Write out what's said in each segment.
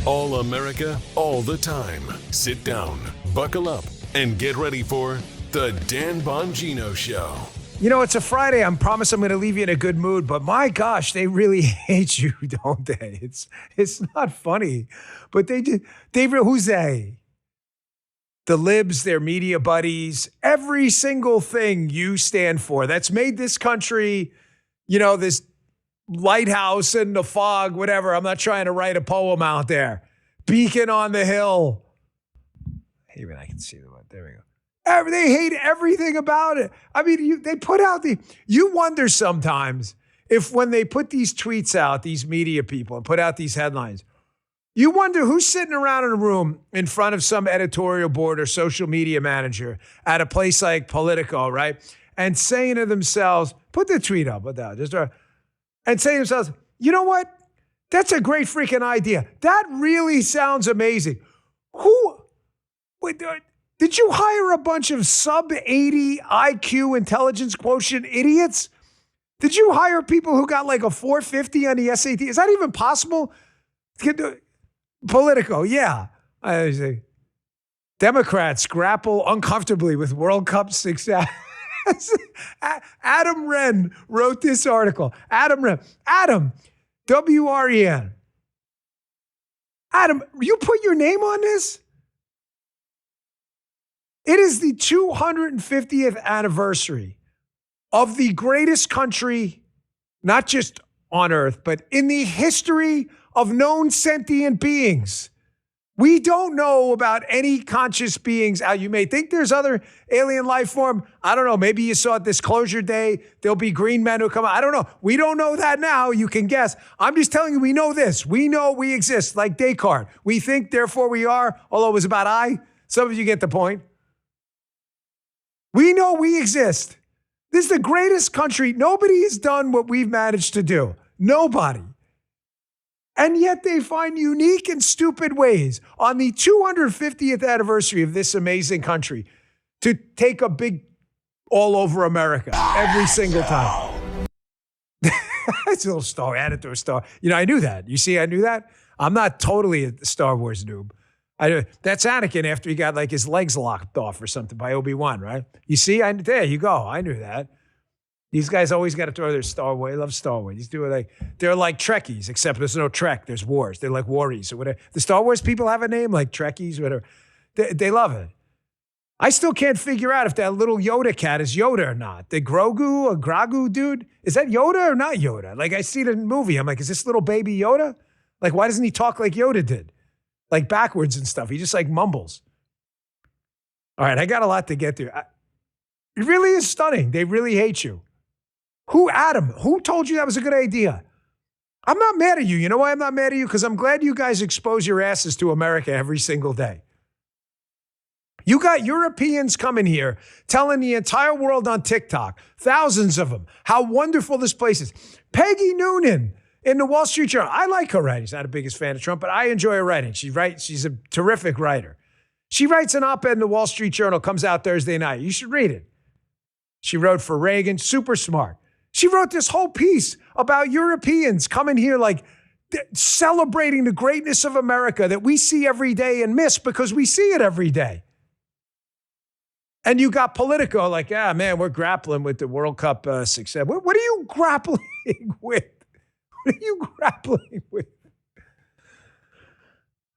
All America, all the time. Sit down, buckle up, and get ready for The Dan Bongino Show. You know, it's a Friday. I promise I'm going to leave you in a good mood, but my gosh, they really hate you, don't they? It's not funny, but they do. Who's they? The libs, their media buddies, every single thing you stand for that's made this country, you know, this lighthouse in the fog, whatever. I'm not trying to write a poem out there. Beacon on the hill. Even I can see the one. There we go. They hate everything about it. I mean, they put out you wonder sometimes if when they put these tweets out, these media people, and put out these headlines, you wonder who's sitting around in a room in front of some editorial board or social media manager at a place like Politico, right? And saying to themselves, put the tweet up with that, and saying to themselves, you know what? That's a great freaking idea. That really sounds amazing. Did you hire a bunch of sub-80 IQ intelligence quotient idiots? Did you hire people who got like a 450 on the SAT? Is that even possible? Politico, yeah. I say, Democrats grapple uncomfortably with World Cup success. Adam Wren wrote this article. Adam, W-R-E-N. Adam, you put your name on this? It is the 250th anniversary of the greatest country, not just on earth, but in the history of known sentient beings. We don't know about any conscious beings out. You may think there's other alien life form. I don't know. Maybe you saw at Disclosure Day, there'll be green men who come out. I don't know. We don't know that now. You can guess. I'm just telling you, we know this. We know we exist, like Descartes. We think, therefore we are, although it was about I. Some of you get the point. We know we exist. This is the greatest country. Nobody has done what we've managed to do. Nobody. And yet they find unique and stupid ways on the 250th anniversary of this amazing country to take a big all over America every single time. It's a little Star, add it to a Star. You know, I knew that. You see, I knew that. I'm not totally a Star Wars noob. That's Anakin after he got like his legs locked off or something by Obi-Wan, right? You see, there you go. I knew that. These guys always got to throw their Star Wars. They love Star Wars. They're like Trekkies, except there's no Trek. There's wars. They're like Warriors or whatever. The Star Wars people have a name like Trekkies, whatever. They love it. I still can't figure out if that little Yoda cat is Yoda or not. The Grogu or Gragu dude, is that Yoda or not Yoda? Like I see it in the movie. I'm like, is this little baby Yoda? Like, why doesn't he talk like Yoda did? Like backwards and stuff. He just like mumbles. All right, I got a lot to get through. It really is stunning. They really hate you. Adam? Who told you that was a good idea? I'm not mad at you. You know why I'm not mad at you? Because I'm glad you guys expose your asses to America every single day. You got Europeans coming here telling the entire world on TikTok, thousands of them, how wonderful this place is. Peggy Noonan in the Wall Street Journal. I like her writing. She's not the biggest fan of Trump, but I enjoy her writing. She's a terrific writer. She writes an op-ed in the Wall Street Journal, comes out Thursday night. You should read it. She wrote for Reagan, super smart. She wrote this whole piece about Europeans coming here like celebrating the greatness of America that we see every day and miss because we see it every day. And you got Politico like, man, we're grappling with the World Cup success. What are you grappling with? What are you grappling with?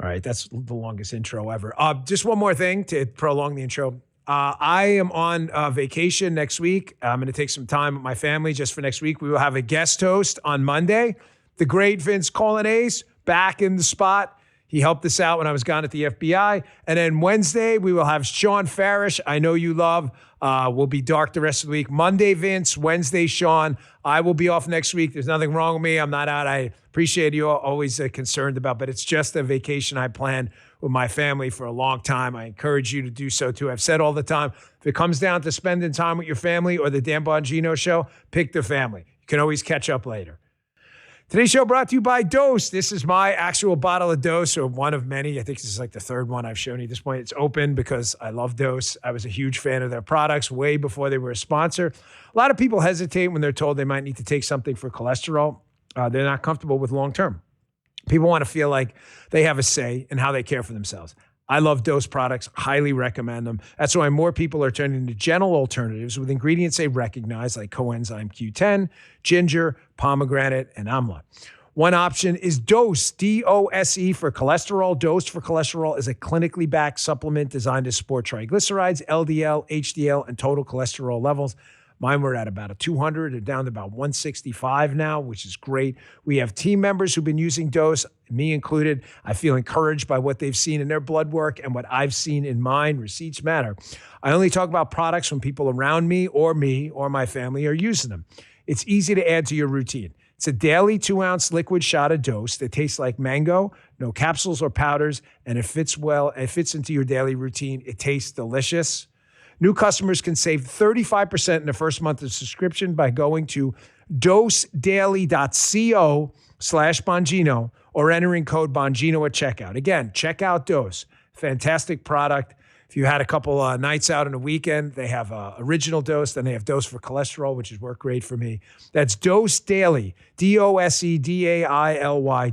All right, that's the longest intro ever. Just one more thing to prolong the intro. I am on vacation next week. I'm going to take some time with my family just for next week. We will have a guest host on Monday. The great Vince Colonnese back in the spot. He helped us out when I was gone at the FBI. And then Wednesday, we will have Sean Farish. I know you love. We'll be dark the rest of the week. Monday, Vince. Wednesday, Sean. I will be off next week. There's nothing wrong with me. I'm not out. I appreciate you always concerned about, but it's just a vacation I planned with my family for a long time. I encourage you to do so too. I've said all the time, if it comes down to spending time with your family or the Dan Bongino Show, pick the family. You can always catch up later. Today's show brought to you by Dose. This is my actual bottle of Dose, or one of many. I think this is like the third one I've shown you at this point. It's open because I love Dose. I was a huge fan of their products way before they were a sponsor. A lot of people hesitate when they're told they might need to take something for cholesterol. They're not comfortable with long-term. People want to feel like they have a say in how they care for themselves. I love Dose products, highly recommend them. That's why more people are turning to gentle alternatives with ingredients they recognize like coenzyme Q10, ginger, pomegranate, and amla. One option is Dose, D-O-S-E for cholesterol. Dose for cholesterol is a clinically backed supplement designed to support triglycerides, LDL, HDL, and total cholesterol levels. Mine were at about a 200. They're down to about 165 now, which is great. We have team members who've been using Dose, me included. I feel encouraged by what they've seen in their blood work and what I've seen in mine. Receipts matter. I only talk about products when people around me or my family are using them. It's easy to add to your routine. It's a daily 2-ounce liquid shot of Dose that tastes like mango, no capsules or powders, and it fits well. It fits into your daily routine. It tastes delicious. New customers can save 35% in the first month of subscription by going to dosedaily.co/Bongino or entering code Bongino at checkout. Again, check out Dose. Fantastic product. If you had a couple nights out on a weekend, they have original Dose, then they have Dose for cholesterol, which has worked great for me. That's Dose Daily, DOSEDAILY,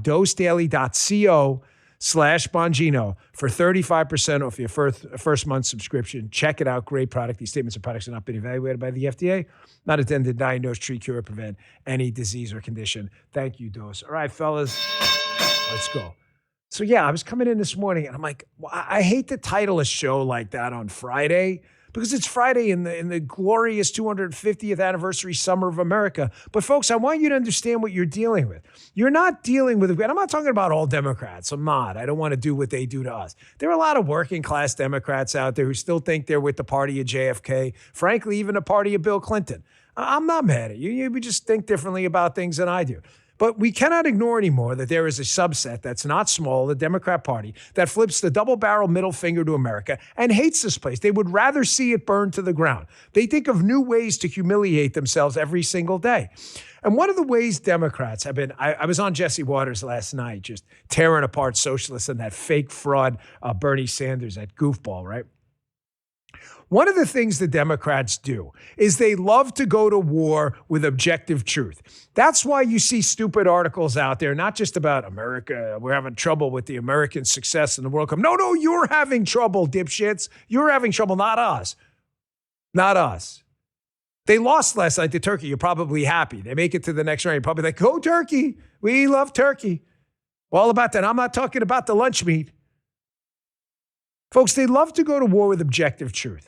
dosedaily.co/Bongino for 35% off your first month subscription. Check it out. Great product. These statements and products have not been evaluated by the FDA, not intended to diagnose, treat, cure, or prevent any disease or condition. Thank you, Dose. All right, fellas, let's go. So yeah, I was coming in this morning and I'm like, well, I hate to title a show like that on Friday because it's Friday in the glorious 250th anniversary summer of America. But folks, I want you to understand what you're dealing with. You're not dealing with, and I'm not talking about all Democrats. I'm not. I don't want to do what they do to us. There are a lot of working class Democrats out there who still think they're with the party of JFK, frankly, even the party of Bill Clinton. I'm not mad at you. You just think differently about things than I do. But we cannot ignore anymore that there is a subset that's not small, the Democrat Party, that flips the double-barrel middle finger to America and hates this place. They would rather see it burn to the ground. They think of new ways to humiliate themselves every single day. And one of the ways Democrats have been, I was on Jesse Waters last night, just tearing apart socialists and that fake fraud Bernie Sanders, that goofball, right? One of the things the Democrats do is they love to go to war with objective truth. That's why you see stupid articles out there, not just about America. We're having trouble with the American success in the World Cup. No, you're having trouble, dipshits. You're having trouble, not us. Not us. They lost last night to Turkey. You're probably happy. They make it to the next round. You're probably like, go Turkey. We love Turkey. All about that. I'm not talking about the lunch meat. Folks, they love to go to war with objective truth.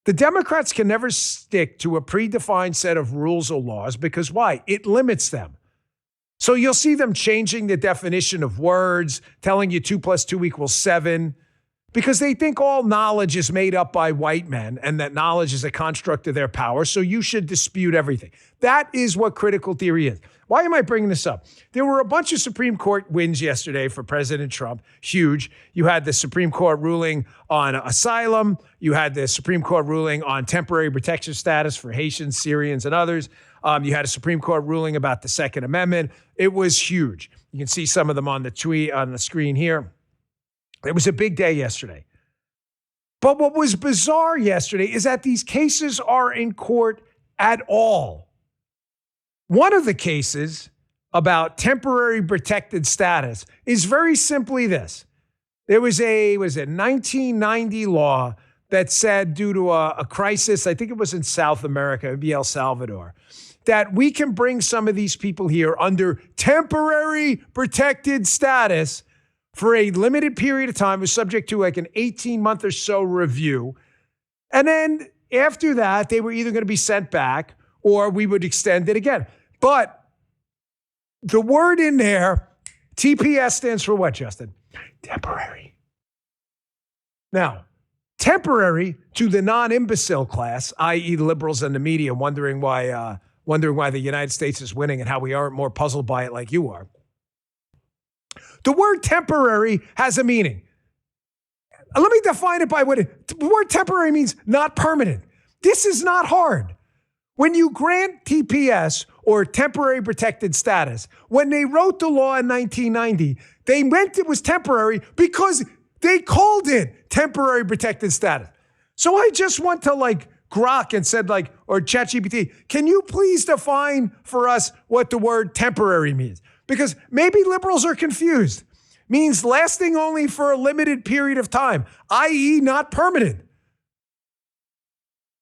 The Democrats can never stick to a predefined set of rules or laws because why? It limits them. So you'll see them changing the definition of words, telling you 2 + 2 = 7, because they think all knowledge is made up by white men and that knowledge is a construct of their power, so you should dispute everything. That is what critical theory is. Why am I bringing this up? There were a bunch of Supreme Court wins yesterday for President Trump. Huge. You had the Supreme Court ruling on asylum. You had the Supreme Court ruling on temporary protection status for Haitians, Syrians, and others. You had a Supreme Court ruling about the Second Amendment. It was huge. You can see some of them on the screen here. It was a big day yesterday. But what was bizarre yesterday is that these cases are in court at all. One of the cases about temporary protected status is very simply this. There was a 1990 law that said due to a crisis, I think it was in South America, maybe El Salvador, that we can bring some of these people here under temporary protected status for a limited period of time. It was subject to like an 18-month or so review. And then after that, they were either going to be sent back or we would extend it again. But the word in there, TPS stands for what, Justin? Temporary. Now, temporary to the non-imbecile class, i.e. the liberals and the media, wondering why the United States is winning and how we aren't more puzzled by it like you are. The word temporary has a meaning. Let me define it by the word temporary means not permanent. This is not hard. When you grant TPS or temporary protected status, when they wrote the law in 1990, they meant it was temporary because they called it temporary protected status. So I just went to Grok and said or ChatGPT, can you please define for us what the word temporary means? Because maybe liberals are confused. Means lasting only for a limited period of time, i.e. not permanent.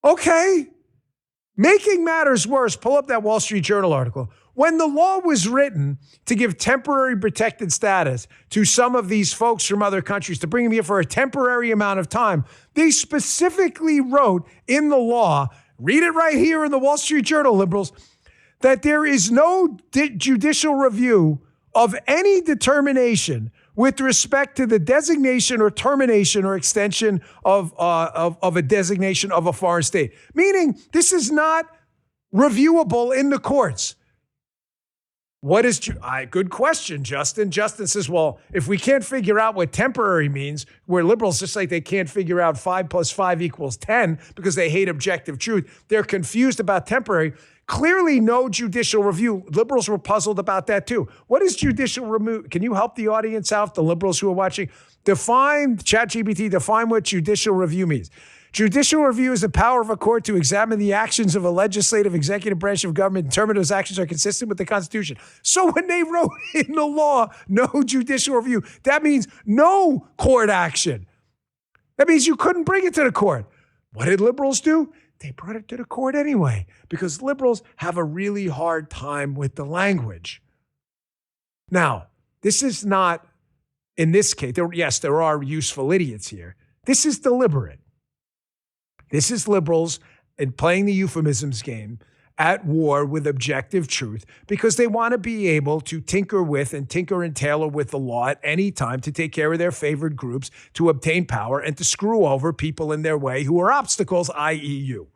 Okay. Making matters worse, pull up that Wall Street Journal article. When the law was written to give temporary protected status to some of these folks from other countries, to bring them here for a temporary amount of time, they specifically wrote in the law, read it right here in the Wall Street Journal, liberals, that there is no judicial review of any determination with respect to the designation or termination or extension of a designation of a foreign state. Meaning, this is not reviewable in the courts. What is, good question, Justin. Justin says, well, if we can't figure out what temporary means, we're liberals, just like they can't figure out 5 + 5 = 10 because they hate objective truth. They're confused about temporary. Clearly no judicial review. Liberals were puzzled about that too. What is judicial review? Can you help the audience out, the liberals who are watching? ChatGPT, define what judicial review means. Judicial review is the power of a court to examine the actions of a legislative, executive branch of government and determine those actions are consistent with the Constitution. So when they wrote in the law, no judicial review, that means no court action. That means you couldn't bring it to the court. What did liberals do? They brought it to the court anyway, because liberals have a really hard time with the language. Now, this is not, in this case, yes, there are useful idiots here. This is deliberate. This is liberals and playing the euphemisms game at war with objective truth because they want to be able to tinker with and tailor with the law at any time to take care of their favored groups, to obtain power, and to screw over people in their way who are obstacles, i.e. you.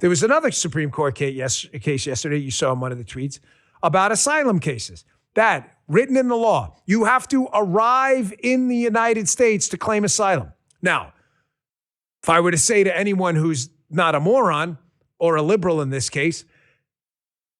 There was another Supreme Court case yesterday, you saw in one of the tweets, about asylum cases. That, written in the law, you have to arrive in the United States to claim asylum. Now, if I were to say to anyone who's not a moron, or a liberal in this case,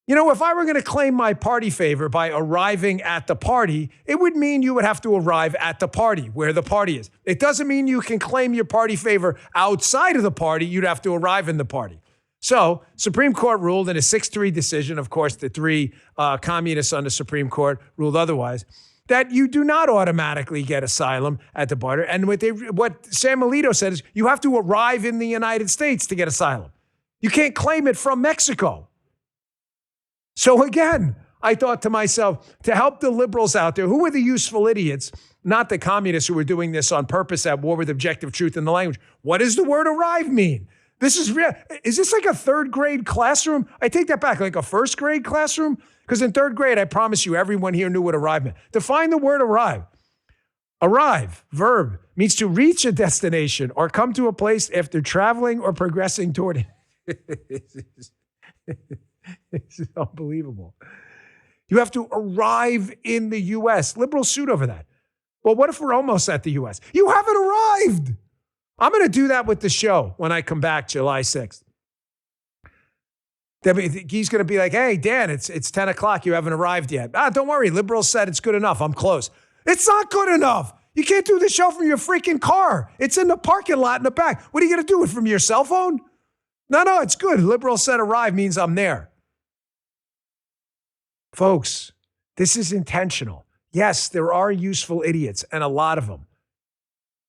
you know, if I were going to claim my party favor by arriving at the party, it would mean you would have to arrive at the party, where the party is. It doesn't mean you can claim your party favor outside of the party. You'd have to arrive in the party. So, Supreme Court ruled in a 6-3 decision, of course, the 3 communists on the Supreme Court ruled otherwise, that you do not automatically get asylum at the border. And what Sam Alito said is you have to arrive in the United States to get asylum. You can't claim it from Mexico. So again, I thought to myself, to help the liberals out there, who are the useful idiots, not the communists who are doing this on purpose at war with objective truth in the language. What does the word arrive mean? This is real. Is this like a 3rd grade classroom? I take that back, like a 1st grade classroom? Because in 3rd grade, I promise you, everyone here knew what arrive meant. Define the word arrive. Arrive, verb, means to reach a destination or come to a place after traveling or progressing toward it. This is unbelievable. You have to arrive in the U.S. Liberals suit over that. Well, what if we're almost at the U.S.? You haven't arrived. I'm going to do that with the show when I come back July 6th. He's going to be like, hey, Dan, it's 10 o'clock. You haven't arrived yet. Don't worry. Liberals said it's good enough. I'm close. It's not good enough. You can't do the show from your freaking car. It's in the parking lot in the back. What are you going to do it from your cell phone? No, it's good. Liberals said arrive means I'm there. Folks, this is intentional. Yes, there are useful idiots, and a lot of them,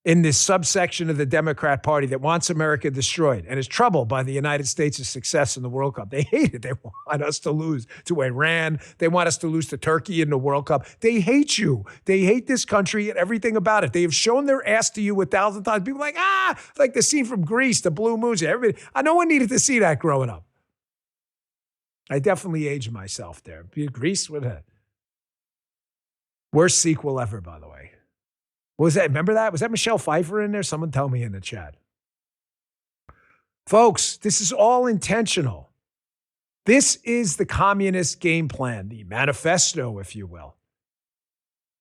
in this subsection of the Democrat Party that wants America destroyed and is troubled by the United States' success in the World Cup. They hate it. They want us to lose to Iran. They want us to lose to Turkey in the World Cup. They hate you. They hate this country and everything about it. They have shown their ass to you 1,000 times. People are like, like the scene from Grease, the Blue Moons. Everybody, no one needed to see that growing up. I definitely aged myself there. Grease, what that? Worst sequel ever, by the way. What was that? Remember that? Was that Michelle Pfeiffer in there? Someone tell me in the chat. Folks, this is all intentional. This is the communist game plan, the manifesto, if you will.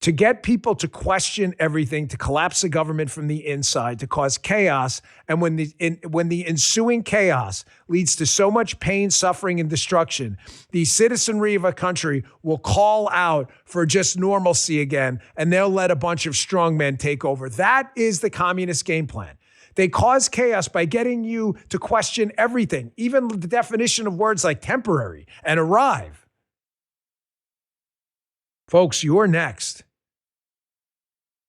To get people to question everything, to collapse the government from the inside, to cause chaos. And when the ensuing chaos leads to so much pain, suffering, and destruction, the citizenry of a country will call out for just normalcy again, and they'll let a bunch of strongmen take over. That is the communist game plan. They cause chaos by getting you to question everything, even the definition of words like temporary and arrive. Folks, you're next.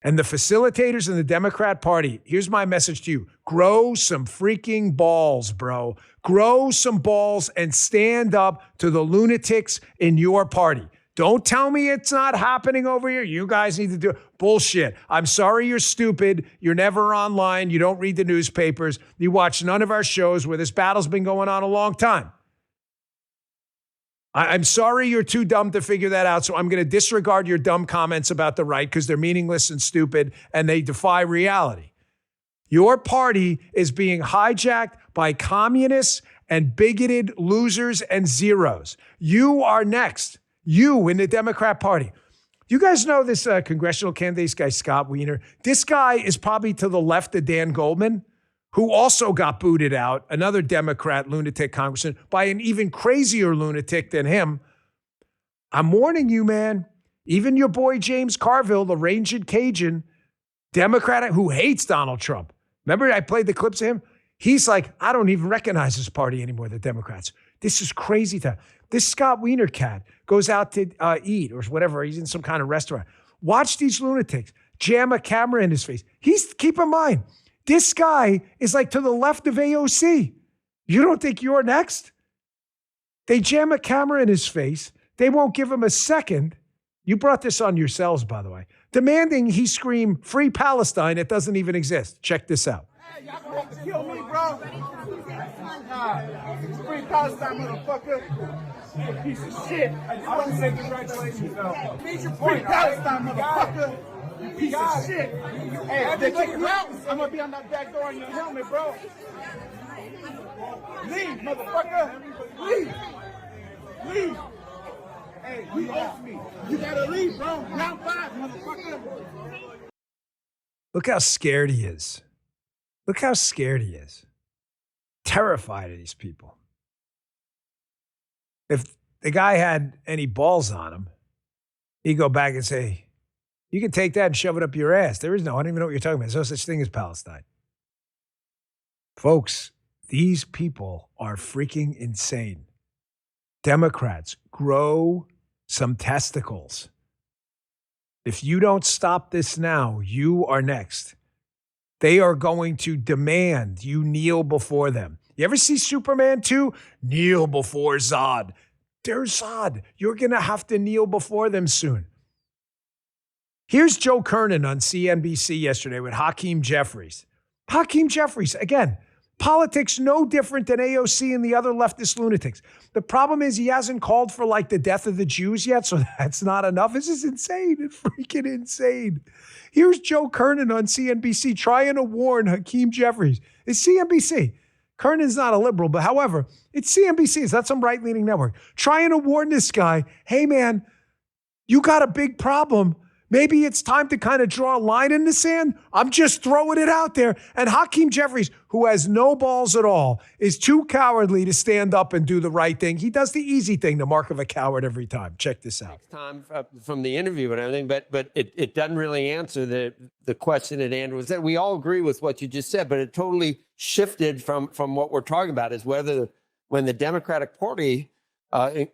And the facilitators in the Democrat Party, here's my message to you. Grow some freaking balls, bro. Grow some balls and stand up to the lunatics in your party. Don't tell me it's not happening over here. You guys need to do it. Bullshit. I'm sorry you're stupid. You're never online. You don't read the newspapers. You watch none of our shows where this battle's been going on a long time. I'm sorry you're too dumb to figure that out, so I'm going to disregard your dumb comments about the right because they're meaningless and stupid and they defy reality. Your party is being hijacked by communists and bigoted losers and zeros. You are next. You in the Democrat Party. You guys know this congressional candidate, this guy, Scott Wiener? This guy is probably to the left of Dan Goldman, who also got booted out, another Democrat lunatic congressman, by an even crazier lunatic than him. I'm warning you, man. Even your boy James Carville, the ranged Cajun, Democrat who hates Donald Trump. Remember I played the clips of him? He's like, I don't even recognize this party anymore, the Democrats. This is crazy time. This Scott Wiener cat goes out to eat or whatever. He's in some kind of restaurant. Watch these lunatics jam a camera in his face. Keep in mind, this guy is like to the left of AOC. You don't think you're next? They jam a camera in his face. They won't give him a second. You brought this on yourselves, by the way. Demanding he scream, "Free Palestine," it doesn't even exist. Check this out. Hey, y'all gonna have to kill me, bro. Free Palestine, motherfucker. You piece of shit. I want to say congratulations, though. Free Palestine, motherfucker. You piece of shit. Hey, they kick you out. I'm gonna be on that back door in your helmet, bro. Leave, motherfucker. Leave. Leave. Hey, you owe me. You gotta leave, bro. Round 5, motherfucker. Look how scared he is. Look how scared he is. Terrified of these people. If the guy had any balls on him, he'd go back and say, you can take that and shove it up your ass. There is no, I don't even know what you're talking about. There's no such thing as Palestine. Folks, these people are freaking insane. Democrats, grow some testicles. If you don't stop this now, you are next. They are going to demand you kneel before them. You ever see Superman 2? Kneel before Zod. There's Zod. You're going to have to kneel before them soon. Here's Joe Kernan on CNBC yesterday with Hakeem Jeffries. Hakeem Jeffries, again, politics no different than AOC and the other leftist lunatics. The problem is he hasn't called for like the death of the Jews yet, so that's not enough. This is insane. It's freaking insane. Here's Joe Kernan on CNBC trying to warn Hakeem Jeffries. It's CNBC. Kernan's not a liberal, but however, it's CNBC. It's not some right-leaning network. Trying to warn this guy, hey man, you got a big problem. Maybe it's time to kind of draw a line in the sand. I'm just throwing it out there. And Hakeem Jeffries, who has no balls at all, is too cowardly to stand up and do the right thing. He does the easy thing, the mark of a coward every time. Check this out. Time from the interview and everything, but it doesn't really answer the question at hand. Was that we all agree with what you just said, but it totally shifted from what we're talking about is whether when the Democratic Party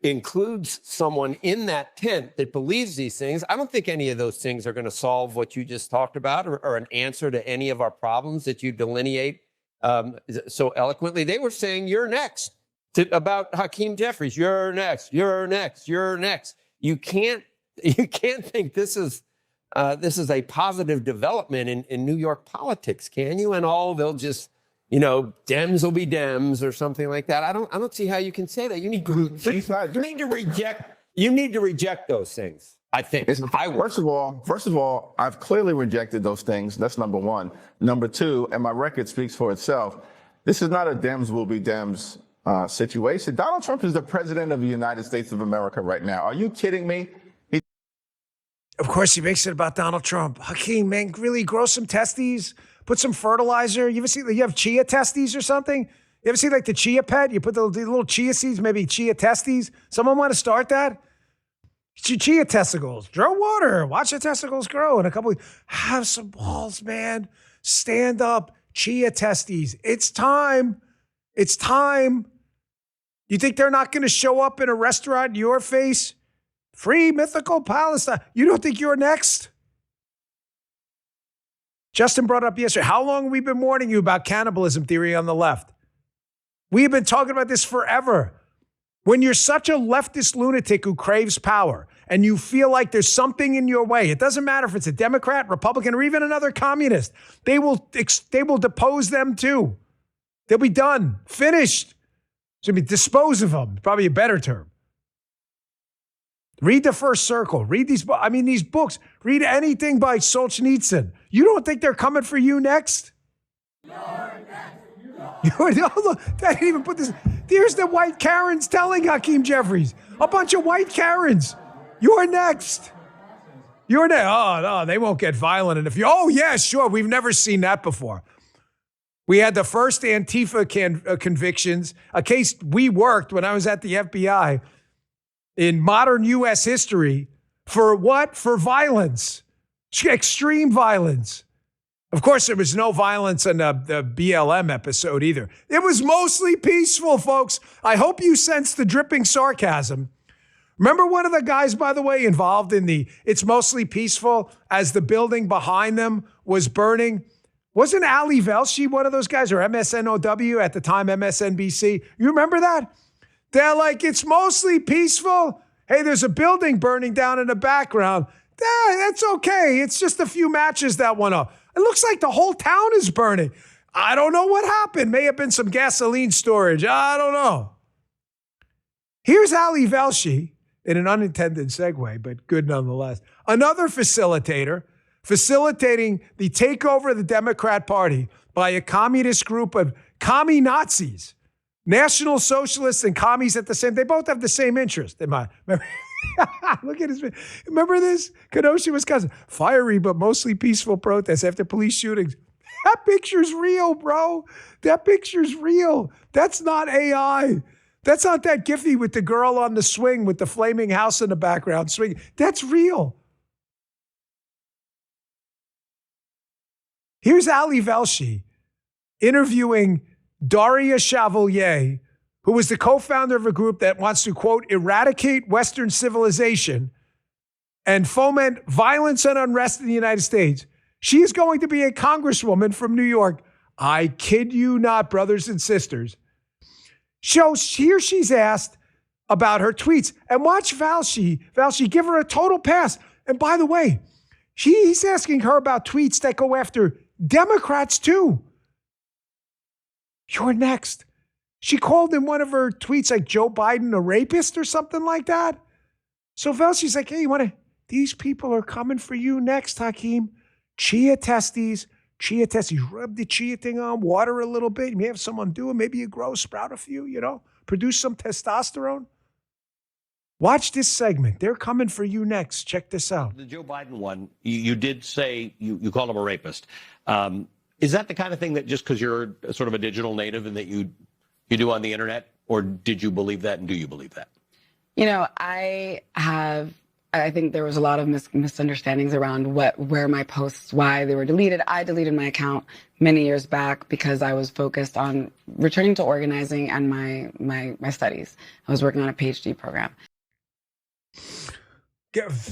includes someone in that tent that believes these things. I don't think any of those things are going to solve what you just talked about or an answer to any of our problems that you delineate so eloquently. They were saying, you're next about Hakeem Jeffries. You're next. You're next. You're next. You can't think this is a positive development in New York politics, can you? And they'll just, Dems will be Dems or something like that. I don't see how you can say that. You need to reject those things, I think. First of all, I've clearly rejected those things. That's number one. Number two, and my record speaks for itself, this is not a Dems will be Dems situation. Donald Trump is the president of the United States of America right now. Are you kidding me? Of course, he makes it about Donald Trump. Hakeem, man, really grow some testes. Put some fertilizer. You ever see, you have chia testes or something? You ever see like the chia pet? You put the little chia seeds, maybe chia testes. Someone want to start that? Chia testicles. Draw water. Watch the testicles grow in a couple of, have some balls, man. Stand up. Chia testes. It's time. It's time. You think they're not going to show up in a restaurant in your face? Free mythical Palestine. You don't think you're next? Justin brought up yesterday, how long have we been warning you about cannibalism theory on the left? We've been talking about this forever. When you're such a leftist lunatic who craves power and you feel like there's something in your way, it doesn't matter if it's a Democrat, Republican, or even another communist, they will depose them too. They'll be done, finished. So dispose of them, probably a better term. Read The First Circle. Read these books. Read anything by Solzhenitsyn. You don't think they're coming for you next? They didn't even put this. There's the white Karens telling Hakeem Jeffries. A bunch of white Karens. You're next. You're next. Oh, no, they won't get violent. And if you, oh, yeah, sure. We've never seen that before. We had the first Antifa convictions, a case we worked when I was at the FBI in modern U.S. history. For what? For violence. Extreme violence. Of course, there was no violence in the BLM episode either. It was mostly peaceful, folks. I hope you sense the dripping sarcasm. Remember one of the guys, by the way, involved in the It's Mostly Peaceful as the building behind them was burning? Wasn't Ali Velshi one of those guys, or MSNOW at the time, MSNBC? You remember that? They're like, it's mostly peaceful. Hey, there's a building burning down in the background. That's okay. It's just a few matches that went off. It looks like the whole town is burning. I don't know what happened. May have been some gasoline storage. I don't know. Here's Ali Velshi, in an unintended segue, but good nonetheless. Another facilitator, facilitating the takeover of the Democrat Party by a communist group of commie Nazis. National Socialists and commies at the same, they both have the same interest. Remember, look at his, remember this? Kenosha, Wisconsin. Fiery but mostly peaceful protests after police shootings. That picture's real, bro. That picture's real. That's not AI. That's not that Giphy with the girl on the swing with the flaming house in the background swinging. That's real. Here's Ali Velshi interviewing Daria Chevalier, who was the co-founder of a group that wants to, quote, eradicate Western civilization and foment violence and unrest in the United States. She is going to be a congresswoman from New York. I kid you not, brothers and sisters. So here she's asked about her tweets. And watch Velshi give her a total pass. And by the way, he's asking her about tweets that go after Democrats too. You're next. She called in one of her tweets like Joe Biden a rapist or something like that. So Velshi's like, hey, these people are coming for you next, Hakeem. Chia testes. Rub the chia thing on, water a little bit. You may have someone do it. Maybe you grow, sprout a few, produce some testosterone. Watch this segment. They're coming for you next. Check this out. The Joe Biden one, you did say you called him a rapist. Is that the kind of thing that just because you're sort of a digital native and that you do on the internet, or did you believe that, and do you believe that? I think there was a lot of misunderstandings around where my posts, why they were deleted. I deleted my account many years back because I was focused on returning to organizing and my studies. I was working on a PhD program.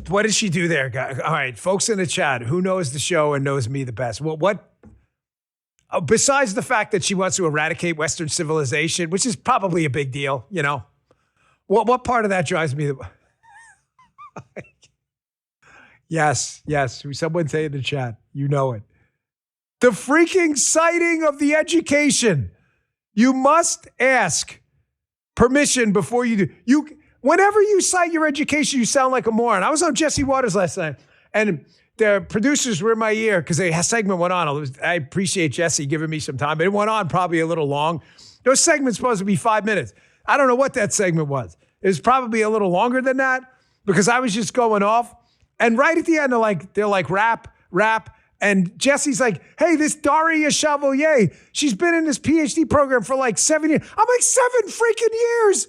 What did she do there, guys? All right, folks in the chat, who knows the show and knows me the best? Well, besides the fact that she wants to eradicate Western civilization, which is probably a big deal, what part of that drives me? Yes. Someone say in the chat, you know it. The freaking citing of the education. You must ask permission before you do. Whenever you cite your education, you sound like a moron. I was on Jesse Waters last night, and the producers were in my ear because the segment went on. I appreciate Jesse giving me some time, but it went on probably a little long. Those segments supposed to be 5 minutes. I don't know what that segment was. It was probably a little longer than that because I was just going off. And right at the end, they're like, rap. And Jesse's like, hey, this Daria Chevalier, she's been in this PhD program for like 7 years. I'm like, 7 freaking years.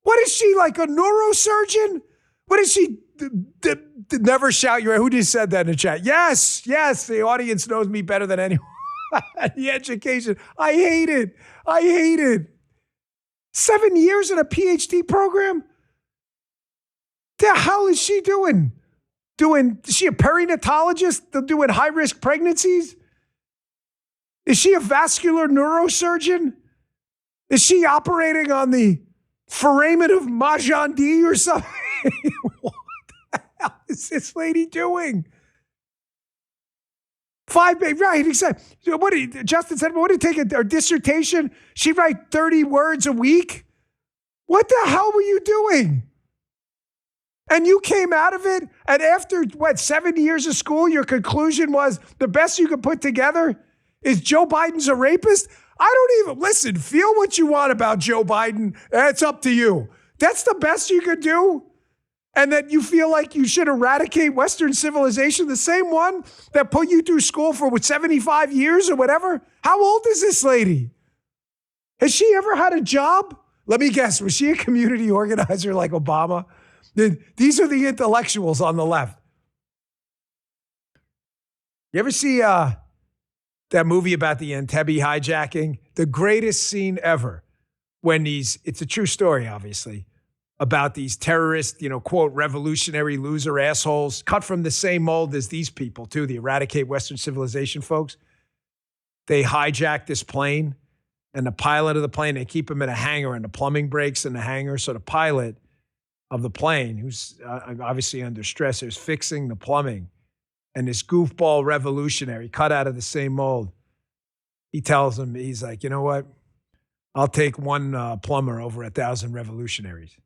What is she, like a neurosurgeon? What is she? Never shout your, who just said that in the chat? Yes, the audience knows me better than anyone. The education, I hate it. 7 years in a PhD program? The hell is she doing? Is she a perinatologist doing high-risk pregnancies? Is she a vascular neurosurgeon? Is she operating on the foramen of Majandi or something? What the hell is this lady doing? Right, exactly. Justin said, what did he take a dissertation? She'd write 30 words a week? What the hell were you doing? And you came out of it, and after, 7 years of school, your conclusion was the best you could put together is Joe Biden's a rapist? I don't even, listen, feel what you want about Joe Biden. It's up to you. That's the best you could do? And that you feel like you should eradicate Western civilization, the same one that put you through school for 75 years or whatever? How old is this lady? Has she ever had a job? Let me guess, was she a community organizer like Obama? These are the intellectuals on the left. You ever see that movie about the Entebbe hijacking? The greatest scene ever when it's a true story, obviously, about these terrorist, quote, revolutionary loser assholes, cut from the same mold as these people, too, the eradicate Western civilization folks. They hijack this plane, and the pilot of the plane, they keep him in a hangar, and the plumbing breaks in the hangar. So the pilot of the plane, who's obviously under stress, is fixing the plumbing. And this goofball revolutionary, cut out of the same mold, he tells him, he's like, you know what? I'll take one plumber over 1,000 revolutionaries.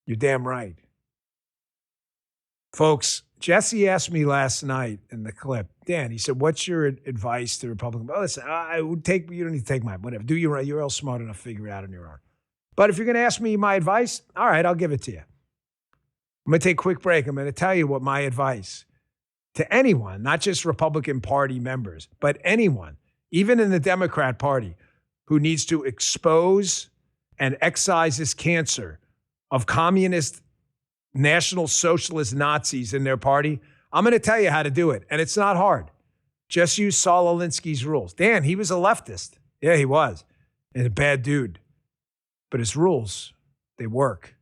You're damn right. Folks, Jesse asked me last night in the clip, Dan, he said, what's your advice to Republicans? Well, listen, you don't need to take mine, whatever. Do your right. You're all smart enough to figure it out on your own. But if you're going to ask me my advice, all right, I'll give it to you. I'm going to take a quick break. I'm going to tell you what my advice to anyone, not just Republican Party members, but anyone, even in the Democrat Party, who needs to expose and excise this cancer of communist, National Socialist Nazis in their party, I'm going to tell you how to do it. And it's not hard. Just use Saul Alinsky's rules. Dan, he was a leftist. Yeah, he was. And a bad dude. But his rules, they work.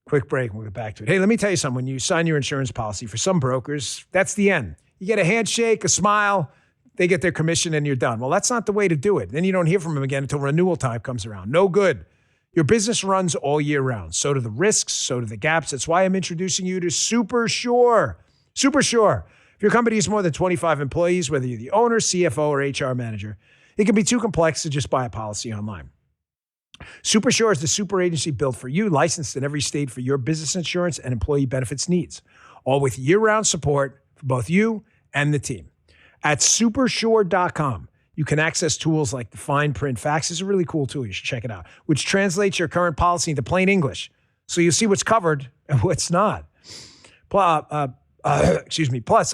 Quick break, and we'll get back to it. Hey, let me tell you something. When you sign your insurance policy, for some brokers, that's the end. You get a handshake, a smile, they get their commission, and you're done. Well, that's not the way to do it. Then you don't hear from them again until renewal time comes around. No good. Your business runs all year round. So do the risks, so do the gaps. That's why I'm introducing you to Supershore. Supershore. If your company has more than 25 employees, whether you're the owner, CFO, or HR manager, it can be too complex to just buy a policy online. Supershore is the super agency built for you, licensed in every state for your business insurance and employee benefits needs, all with year-round support for both you and the team. At supershore.com, you can access tools like the fine print fax. It's a really cool tool. You should check it out, which translates your current policy into plain English. So you see what's covered and what's not. Plus,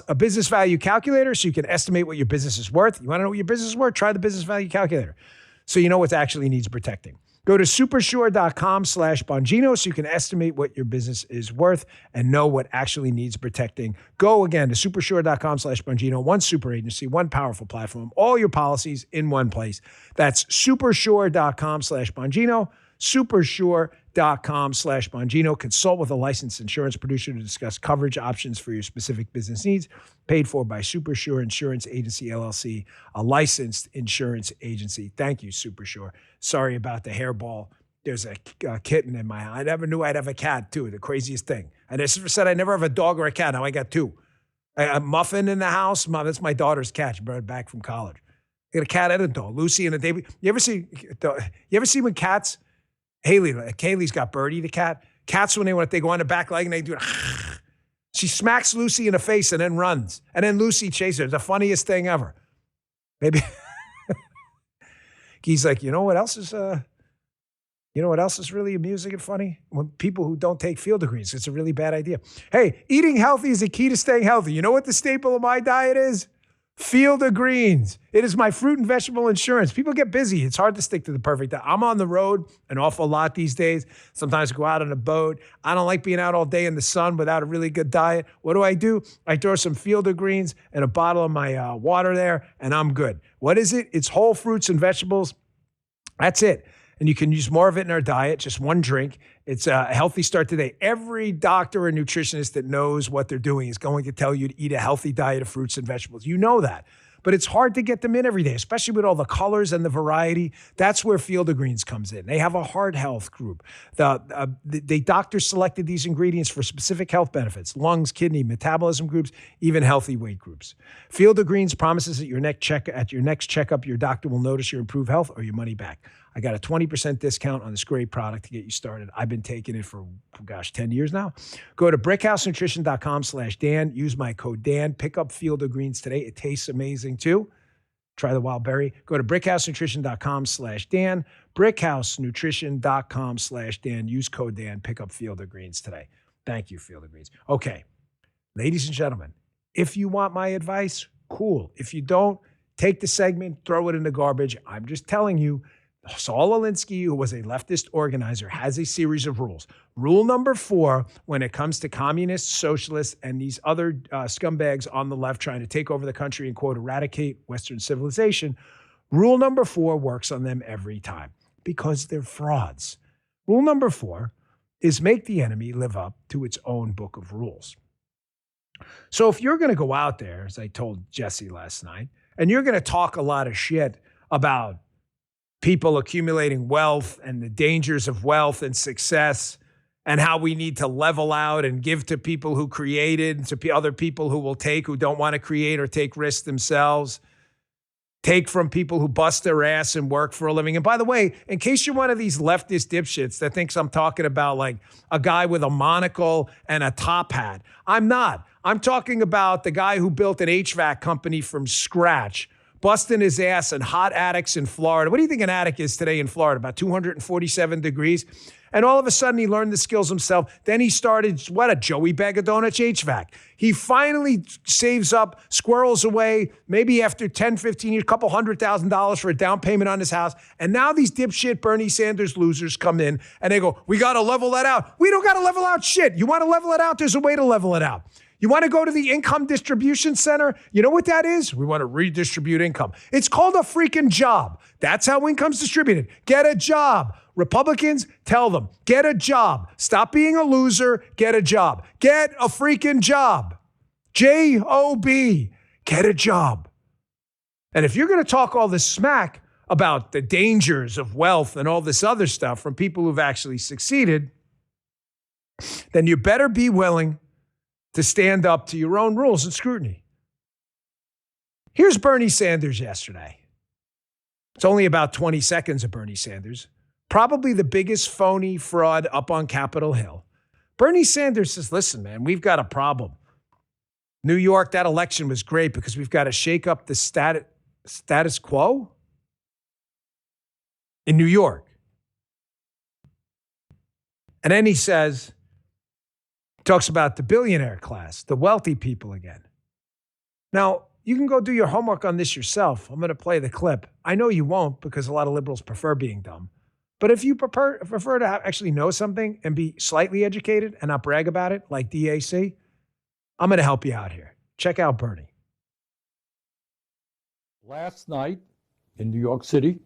a business value calculator so you can estimate what your business is worth. You want to know what your business is worth? Try the business value calculator so you know what actually needs protecting. Go to supershore.com/Bongino so you can estimate what your business is worth and know what actually needs protecting. Go again to supershore.com/Bongino. One super agency, one powerful platform, all your policies in one place. That's supershore.com/Bongino. Supershore.com/Bongino. Consult with a licensed insurance producer to discuss coverage options for your specific business needs. Paid for by Supershore Insurance Agency, LLC, a licensed insurance agency. Thank you, Supershore. Sorry about the hairball. There's a kitten in my house. I never knew I'd have a cat, too. The craziest thing. I just said I never have a dog or a cat. Now I got two. A Muffin in the house. That's my daughter's cat. She brought it back from college. I got a cat and a dog. Lucy and a David. You ever see when cats... Kaylee's got Birdie, the cat. Cats, when they go on the back leg and they do it, she smacks Lucy in the face and then runs. And then Lucy chases her. The funniest thing ever. Maybe he's like, you know what else is really amusing and funny? When people who don't take field degrees, it's a really bad idea. Hey, eating healthy is the key to staying healthy. You know what the staple of my diet is? Field of Greens. It is my fruit and vegetable insurance. People get busy. It's hard to stick to the perfect diet. I'm on the road an awful lot these days. Sometimes I go out on a boat. I don't like being out all day in the sun without a really good diet. What do? I throw some Field of Greens and a bottle of my water there, and I'm good. What is it? It's whole fruits and vegetables. That's it. and you can use more of it in our diet, just one drink. It's a healthy start today. Every doctor and nutritionist that knows what they're doing is going to tell you to eat a healthy diet of fruits and vegetables. You know that. But it's hard to get them in every day, especially with all the colors and the variety. That's where Field of Greens comes in. They have a heart health group. The doctors selected these ingredients for specific health benefits: lungs, kidney, metabolism groups, even healthy weight groups. Field of Greens promises that at your next checkup, your doctor will notice your improved health or your money back. I got a 20% discount on this great product to get you started. I've been taking it for, 10 years now. Go to brickhousenutrition.com/Dan. Use my code Dan. Pick up Field of Greens today. It tastes amazing too. Try the wild berry. Go to brickhousenutrition.com/Dan. brickhousenutrition.com/Dan. Use code Dan. Pick up Field of Greens today. Thank you, Field of Greens. Okay, ladies and gentlemen, if you want my advice, cool. If you don't, take the segment, throw it in the garbage. I'm just telling you, Saul Alinsky, who was a leftist organizer, has a series of rules. Rule number 4, when it comes to communists, socialists, and these other scumbags on the left trying to take over the country and, quote, eradicate Western civilization, rule number 4 works on them every time because they're frauds. Rule number 4 is make the enemy live up to its own book of rules. So if you're going to go out there, as I told Jesse last night, and you're going to talk a lot of shit about people accumulating wealth and the dangers of wealth and success and how we need to level out and give to people who created, to other people who will take, who don't want to create or take risks themselves, take from people who bust their ass and work for a living. And by the way, in case you're one of these leftist dipshits that thinks I'm talking about like a guy with a monocle and a top hat, I'm not. I'm talking about the guy who built an HVAC company from scratch, busting his ass in hot attics in Florida. What do you think an attic is today in Florida? About 247 degrees. And all of a sudden, he learned the skills himself. Then he started, a Joey Bag of Donuts HVAC. He finally saves up, squirrels away, maybe after 10, 15 years, a couple $100,000 for a down payment on his house. And now these dipshit Bernie Sanders losers come in and they go, we got to level that out. We don't got to level out shit. You want to level it out? There's a way to level it out. You want to go to the income distribution center? You know what that is? We want to redistribute income. It's called a freaking job. That's how income's distributed. Get a job. Republicans, tell them, get a job. Stop being a loser. Get a job. Get a freaking job. J-O-B. Get a job. And if you're going to talk all this smack about the dangers of wealth and all this other stuff from people who've actually succeeded, then you better be willing to stand up to your own rules and scrutiny. Here's Bernie Sanders yesterday. It's only about 20 seconds of Bernie Sanders, probably the biggest phony fraud up on Capitol Hill. Bernie Sanders says, listen, man, we've got a problem. New York, that election was great because we've got to shake up the status quo in New York. And then he says, talks about the billionaire class, the wealthy people again. Now, you can go do your homework on this yourself. I'm going to play the clip. I know you won't because a lot of liberals prefer being dumb. But if you prefer to actually know something and be slightly educated and not brag about it like DAC, I'm going to help you out here. Check out Bernie. Last night in New York City,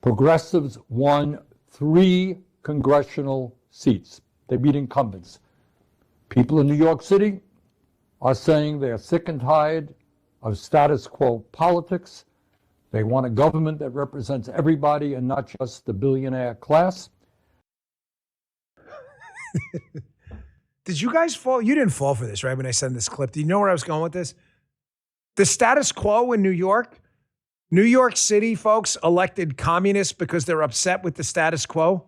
progressives won 3 congressional seats. They beat incumbents. People in New York City are saying they're sick and tired of status quo politics. They want a government that represents everybody and not just the billionaire class. Did you guys fall? You didn't fall for this, right? When I sent this clip, do you know where I was going with this? The status quo in New York City folks elected communists because they're upset with the status quo.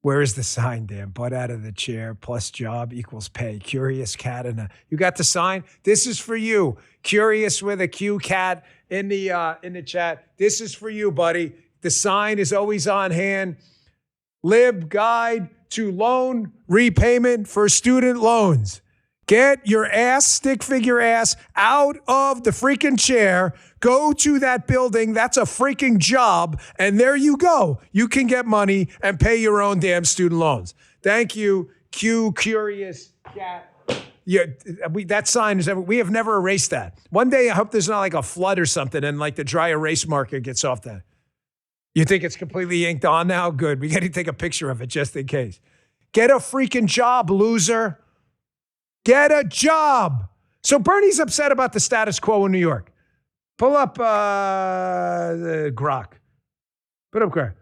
Where is the sign, Dan? Butt out of the chair plus job equals pay. Curious cat you got the sign? This is for you. Curious with a Q cat in the chat. This is for you, buddy. The sign is always on hand. Lib guide to loan repayment for student loans. Get your ass, stick figure ass, out of the freaking chair. Go to that building. That's a freaking job. And there you go. You can get money and pay your own damn student loans. Thank you, Q Curious Cat. Yeah, that sign we have never erased that. One day, I hope there's not like a flood or something and like the dry erase marker gets off that. You think it's completely inked on now? Good. We got to take a picture of it just in case. Get a freaking job, loser. Get a job. So Bernie's upset about the status quo in New York. Pull up the Grok. Put up Grok.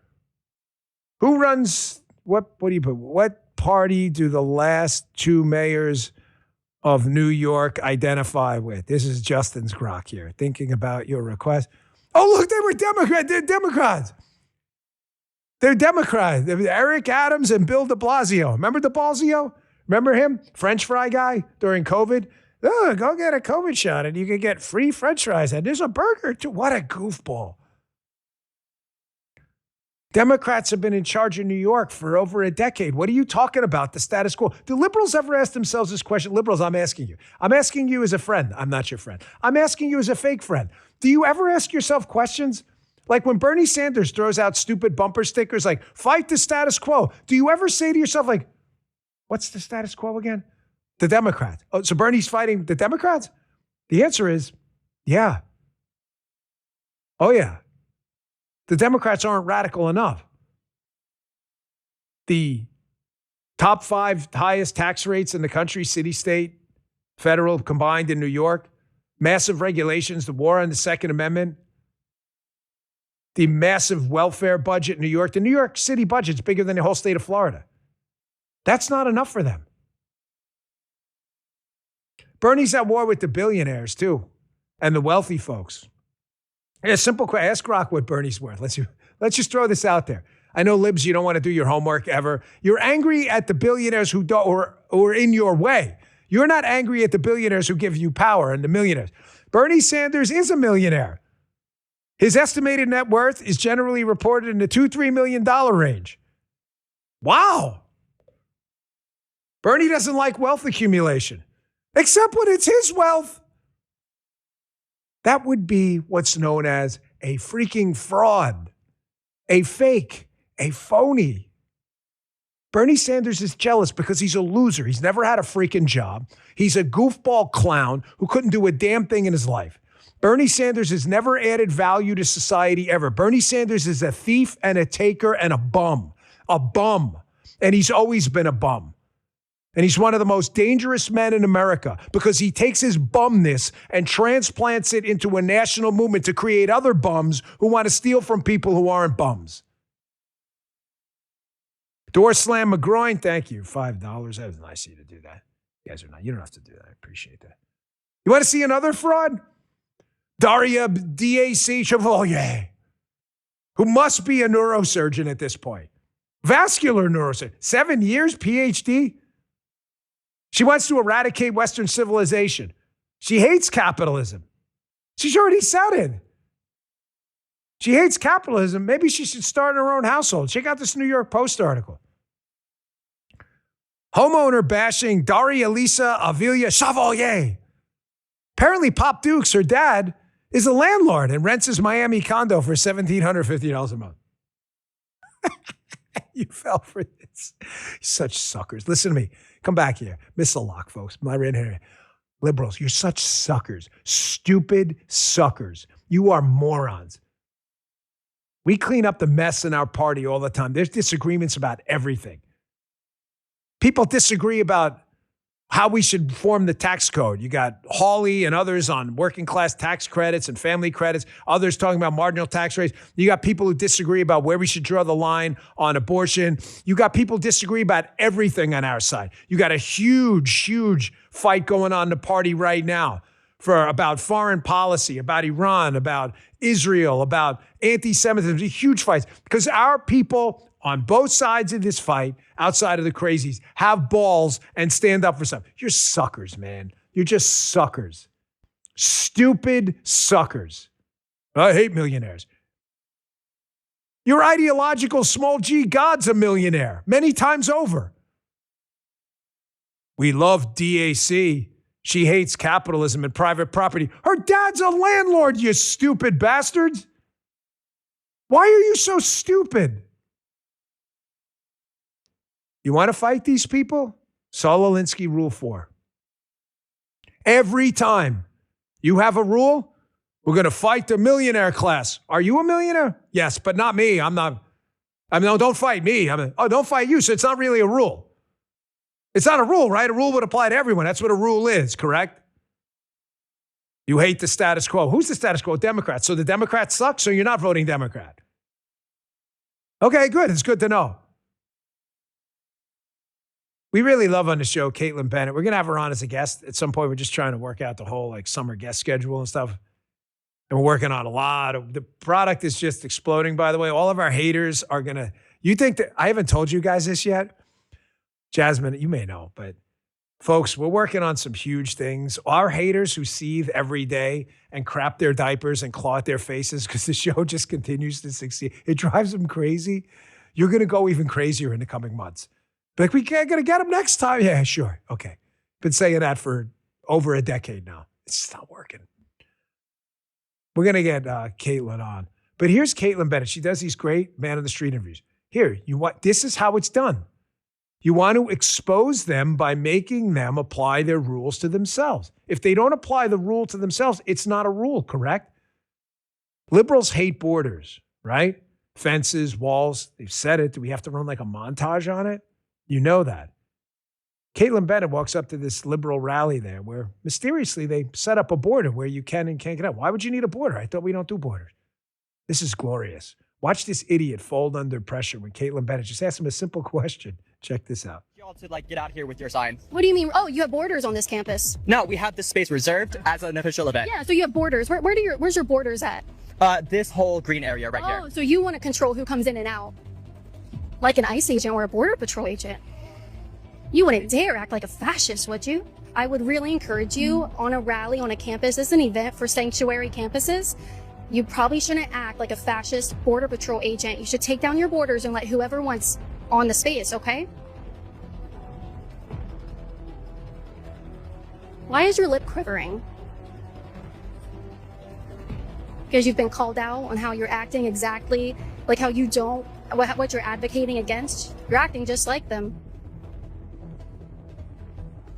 Who runs, what do you put? What party do the last two mayors of New York identify with? This is Justin's Grok here. Thinking about your request. Oh, look, they were They're Democrats. They're Democrats. They were Eric Adams and Bill de Blasio. Remember de Blasio? Remember him? French fry guy during COVID? Oh, go get a COVID shot and you can get free French fries. And there's a burger too. What a goofball. Democrats have been in charge of New York for over a decade. What are you talking about? The status quo. Do liberals ever ask themselves this question? Liberals, I'm asking you. I'm asking you as a friend. I'm not your friend. I'm asking you as a fake friend. Do you ever ask yourself questions? Like when Bernie Sanders throws out stupid bumper stickers like, fight the status quo. Do you ever say to yourself like, what's the status quo again? The Democrats. Oh, so Bernie's fighting the Democrats? The answer is, yeah. Oh, yeah. The Democrats aren't radical enough. The top 5 highest tax rates in the country, city, state, federal combined in New York, massive regulations, the war on the Second Amendment, the massive welfare budget in New York. The New York City budget's bigger than the whole state of Florida. That's not enough for them. Bernie's at war with the billionaires, too, and the wealthy folks. A simple question. Ask Grok what Bernie's worth. Let's just throw this out there. I know, libs, you don't want to do your homework ever. You're angry at the billionaires who don't, or are in your way. You're not angry at the billionaires who give you power and the millionaires. Bernie Sanders is a millionaire. His estimated net worth is generally reported in the $2-3 million range. Wow. Bernie doesn't like wealth accumulation, except when it's his wealth. That would be what's known as a freaking fraud, a fake, a phony. Bernie Sanders is jealous because he's a loser. He's never had a freaking job. He's a goofball clown who couldn't do a damn thing in his life. Bernie Sanders has never added value to society ever. Bernie Sanders is a thief and a taker and a bum. And he's always been a bum. And he's one of the most dangerous men in America because he takes his bumness and transplants it into a national movement to create other bums who want to steal from people who aren't bums. Door Slam McGroin, thank you. $5. That was nice of you to do that. You guys are not. You don't have to do that. I appreciate that. You want to see another fraud? Daria DAC Chevalier, who must be a neurosurgeon at this point. Vascular neurosurgeon. 7 years, PhD. She wants to eradicate Western civilization. She hates capitalism. She's already said it. She hates capitalism. Maybe she should start her own household. Check out this New York Post article. Homeowner-bashing Darializa Avila Chevalier. Apparently, Pop Dukes, her dad, is a landlord and rents his Miami condo for $1,750 a month. You fell for this. Such suckers. Listen to me. Come back here. Missile lock, folks. My red hair. Liberals, you're such suckers. Stupid suckers. You are morons. We clean up the mess in our party all the time. There's disagreements about everything. People disagree about how we should form the tax code. You got Hawley and others on working class tax credits and family credits, others talking about marginal tax rates. You got people who disagree about where we should draw the line on abortion. You got people who disagree about everything on our side. You got a huge fight going on in the party right now about foreign policy, about Iran, about Israel, about anti-Semitism. Huge fights because our people on both sides of this fight, outside of the crazies, have balls and stand up for something. You're suckers, man. You're just suckers. Stupid suckers. I hate millionaires. Your ideological small g God's a millionaire many times over. We love DAC. She hates capitalism and private property. Her dad's a landlord, you stupid bastards. Why are you so stupid? You want to fight these people? Saul Alinsky, Rule 4. Every time you have a rule We're going to fight the millionaire class. Are you a millionaire? Yes, but not me. I'm not. I mean, no, don't fight me. Don't fight you. So it's not really a rule. It's not a rule, right? A rule would apply to everyone. That's what a rule is, correct? You hate the status quo. Who's the status quo? Democrats. So the Democrats suck, so you're not voting Democrat. Okay, good. It's good to know. We really love on the show Caitlin Bennett. We're going to have her on as a guest at some point. We're just trying to work out the whole summer guest schedule and stuff. And we're working on a lot of, the product is just exploding, by the way. All of our haters are going to, you think that, I haven't told you guys this yet. Jasmine, you may know, but folks, we're working on some huge things. Our haters who seethe every day and crap their diapers and claw at their faces because the show just continues to succeed. It drives them crazy. You're going to go even crazier in the coming months. But we can't going to get them next time. Yeah, sure. Okay. Been saying that for over a decade now. It's not working. We're going to get Caitlin on. But here's Caitlin Bennett. She does these great man on the street interviews. Here, this is how it's done. You want to expose them by making them apply their rules to themselves. If they don't apply the rule to themselves, it's not a rule, correct? Liberals hate borders, right? Fences, walls, they've said it. Do we have to run like a montage on it? You know that. Caitlin Bennett walks up to this liberal rally there where mysteriously they set up a border where you can and can't get out. Why would you need a border? I thought we don't do borders. This is glorious. Watch this idiot fold under pressure when Caitlin Bennett just asked him a simple question. Check this out. Y'all to get out here with your sign. What do you mean? Oh, you have borders on this campus? No, we have this space reserved as an official event. Yeah, so you have borders. Where's your borders at? This whole green area right here. Oh, so you want to control who comes in and out. Like an ICE agent or a border patrol agent. You wouldn't dare act like a fascist, would you? I would really encourage you on a rally on a campus. It's an event for sanctuary campuses. You probably shouldn't act like a fascist border patrol agent. You should take down your borders and let whoever wants on the space, okay? Why is your lip quivering? Because you've been called out on how you're acting exactly like how you don't, what you're advocating against. You're acting just like them.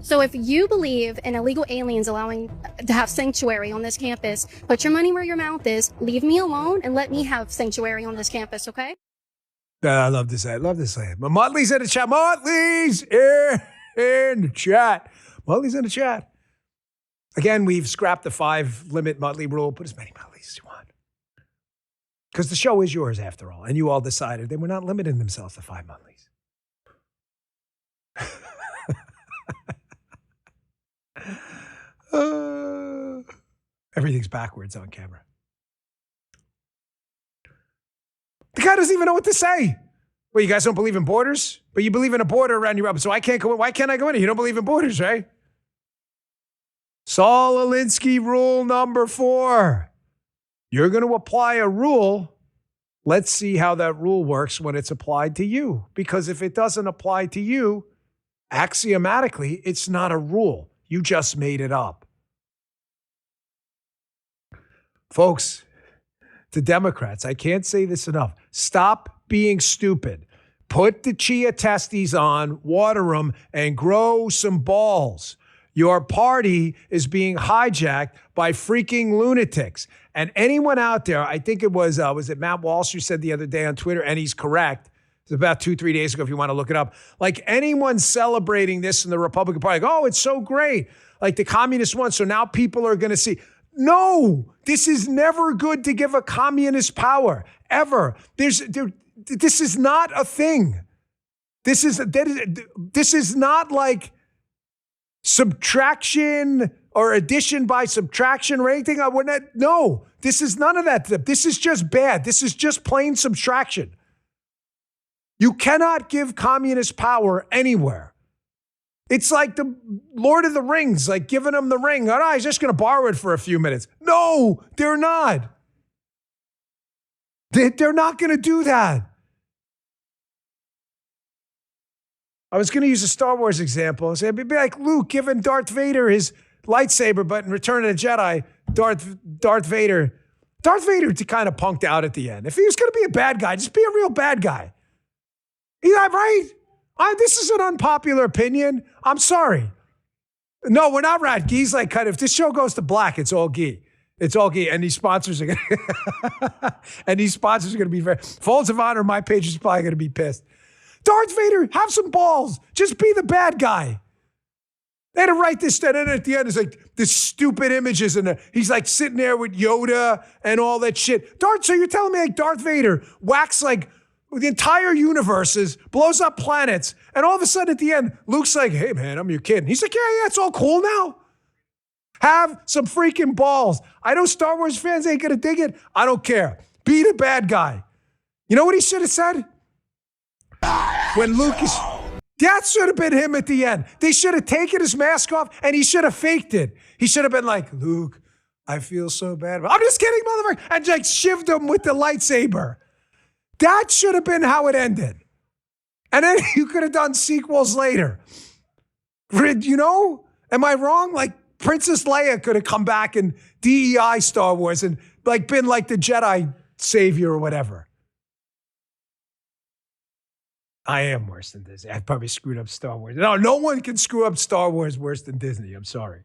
So if you believe in illegal aliens allowing to have sanctuary on this campus, put your money where your mouth is, leave me alone, and let me have sanctuary on this campus, okay? I love this ad. Love this ad. Motley's in the chat. Motley's in the chat. Motley's in the chat. Again, we've scrapped the 5-limit Motley rule. Put as many Motleys as you want. Because the show is yours after all. And you all decided they were not limiting themselves to 5 Motleys. Everything's backwards on camera. The guy doesn't even know what to say. Well, you guys don't believe in borders? But you believe in a border around your so I can't go in. Why can't I go in? You don't believe in borders, right? Saul Alinsky rule number 4. You're going to apply a rule. Let's see how that rule works when it's applied to you. Because if it doesn't apply to you, axiomatically, it's not a rule. You just made it up. Folks, to Democrats, I can't say this enough. Stop being stupid. Put the chia testes on, water them, and grow some balls. Your party is being hijacked by freaking lunatics. And anyone out there, I think it was it Matt Walsh who said the other day on Twitter, and he's correct. It's about 2-3 days ago if you want to look it up. Like anyone celebrating this in the Republican Party, like, oh, it's so great. Like the communists won, so now people are going to see. No, this is never good to give a communist power, ever. This is not a thing. This is not like subtraction or addition by subtraction or anything. No, this is none of that. This is just bad. This is just plain subtraction. You cannot give communist power anywhere. It's like the Lord of the Rings, like giving them the ring. Oh, no, he's just going to borrow it for a few minutes. No, they're not. They're not going to do that. I was going to use a Star Wars example. It'd be like Luke giving Darth Vader his lightsaber, but in Return of the Jedi, Darth Vader kind of punked out at the end. If he was going to be a bad guy, just be a real bad guy. Yeah, right? This is an unpopular opinion. I'm sorry. No, we're not rat. Gee's like, if this show goes to black, it's all Gee. It's all gay. And these sponsors are going to be very, Folds of Honor, my Patriot Supply, going to be pissed. Darth Vader, have some balls. Just be the bad guy. They had to write this, and then at the end, it's like this stupid images, and he's like sitting there with Yoda and all that shit. So you're telling me like Darth Vader whacks like the entire universes, blows up planets, and all of a sudden at the end, Luke's like, hey man, I'm your kid. And he's like, yeah, it's all cool now. Have some freaking balls. I know Star Wars fans ain't gonna dig it. I don't care. Be the bad guy. You know what he should have said? When Luke is... That should have been him at the end. They should have taken his mask off and he should have faked it. He should have been like, Luke, I feel so bad. I'm just kidding, motherfucker. And like shivved him with the lightsaber. That should have been how it ended. And then you could have done sequels later. You know? Am I wrong? Like Princess Leia could have come back in DEI Star Wars and like been like the Jedi savior or whatever. I am worse than Disney. I probably screwed up Star Wars. No one can screw up Star Wars worse than Disney. I'm sorry.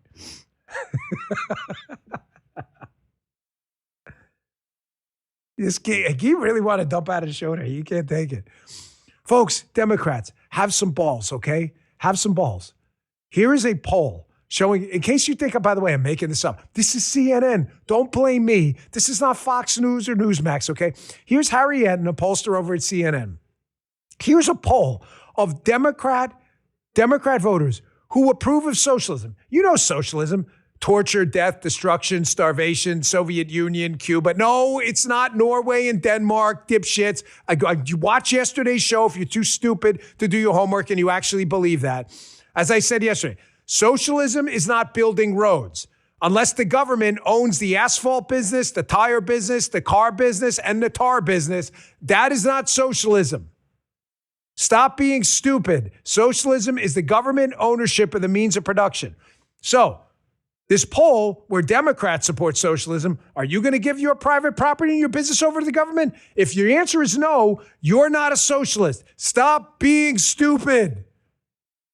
He really want to dump out his shoulder. You can't take it. Folks, Democrats, have some balls, okay? Have some balls. Here is a poll showing, in case you think, by the way, I'm making this up. This is CNN. Don't blame me. This is not Fox News or Newsmax, okay? Here's Harry Eden, a pollster over at CNN. Here's a poll of Democrat voters who approve of socialism. You know socialism, torture, death, destruction, starvation, Soviet Union, Cuba. No, it's not Norway and Denmark, dipshits. You watch yesterday's show if you're too stupid to do your homework and you actually believe that. As I said yesterday, socialism is not building roads. Unless the government owns the asphalt business, the tire business, the car business, and the tar business, that is not socialism. Stop being stupid. Socialism is the government ownership of the means of production. So, this poll where Democrats support socialism, are you going to give your private property and your business over to the government? If your answer is no, you're not a socialist. Stop being stupid.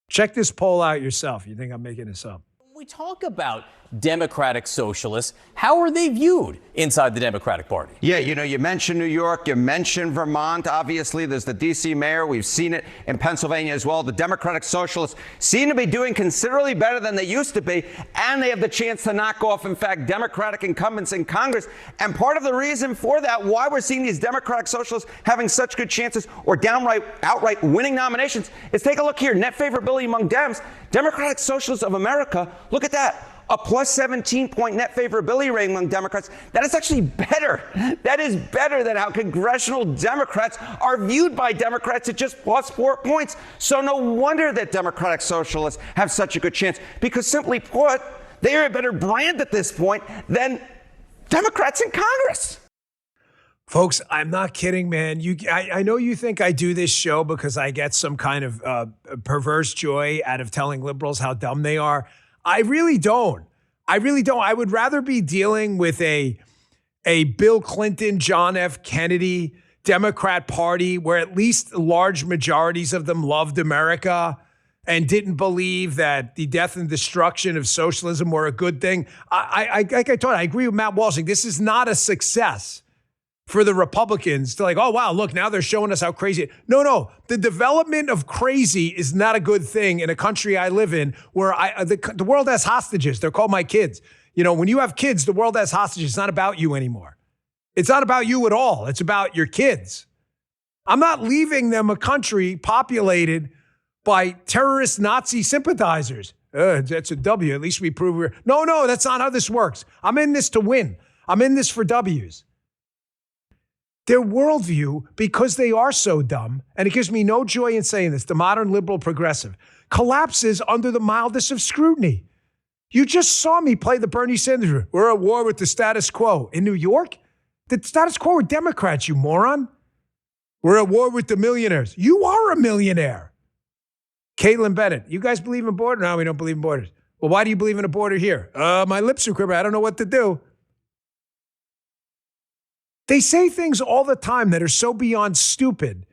Check this poll out yourself. You think I'm making this up? We talk about democratic socialists. How are they viewed inside the Democratic Party? Yeah, you mentioned New York, you mentioned Vermont. Obviously, there's the D.C. mayor. We've seen it in Pennsylvania as well. The Democratic Socialists seem to be doing considerably better than they used to be, and they have the chance to knock off, in fact, Democratic incumbents in Congress. And part of the reason for that, why we're seeing these Democratic Socialists having such good chances or outright winning nominations, is take a look here. Net favorability among Dems. Democratic Socialists of America, look at that. A plus 17-point net favorability rating among Democrats. That is actually better. That is better than how congressional Democrats are viewed by Democrats at just plus 4 points. So no wonder that Democratic Socialists have such a good chance, because simply put, they are a better brand at this point than Democrats in Congress. Folks, I'm not kidding, man. I know you think I do this show because I get some kind of perverse joy out of telling liberals how dumb they are. I really don't. I would rather be dealing with a Bill Clinton, John F. Kennedy Democrat Party where at least large majorities of them loved America and didn't believe that the death and destruction of socialism were a good thing. Like I told you, I agree with Matt Walshing. This is not a success for the Republicans to like, oh, wow, look, now they're showing us how crazy. No. The development of crazy is not a good thing in a country I live in where the world has hostages. They're called my kids. You know, when you have kids, the world has hostages. It's not about you anymore. It's not about you at all. It's about your kids. I'm not leaving them a country populated by terrorist Nazi sympathizers. That's a W. At least we prove we're... No, that's not how this works. I'm in this to win. I'm in this for W's. Their worldview, because they are so dumb, and it gives me no joy in saying this, the modern liberal progressive, collapses under the mildest of scrutiny. You just saw me play the Bernie Sanders. We're at war with the status quo. In New York, the status quo are Democrats, you moron. We're at war with the millionaires. You are a millionaire. Caitlin Bennett, you guys believe in borders? No, we don't believe in borders. Well, why do you believe in a border here? My lips are quivering. I don't know what to do. They say things all the time that are so beyond stupid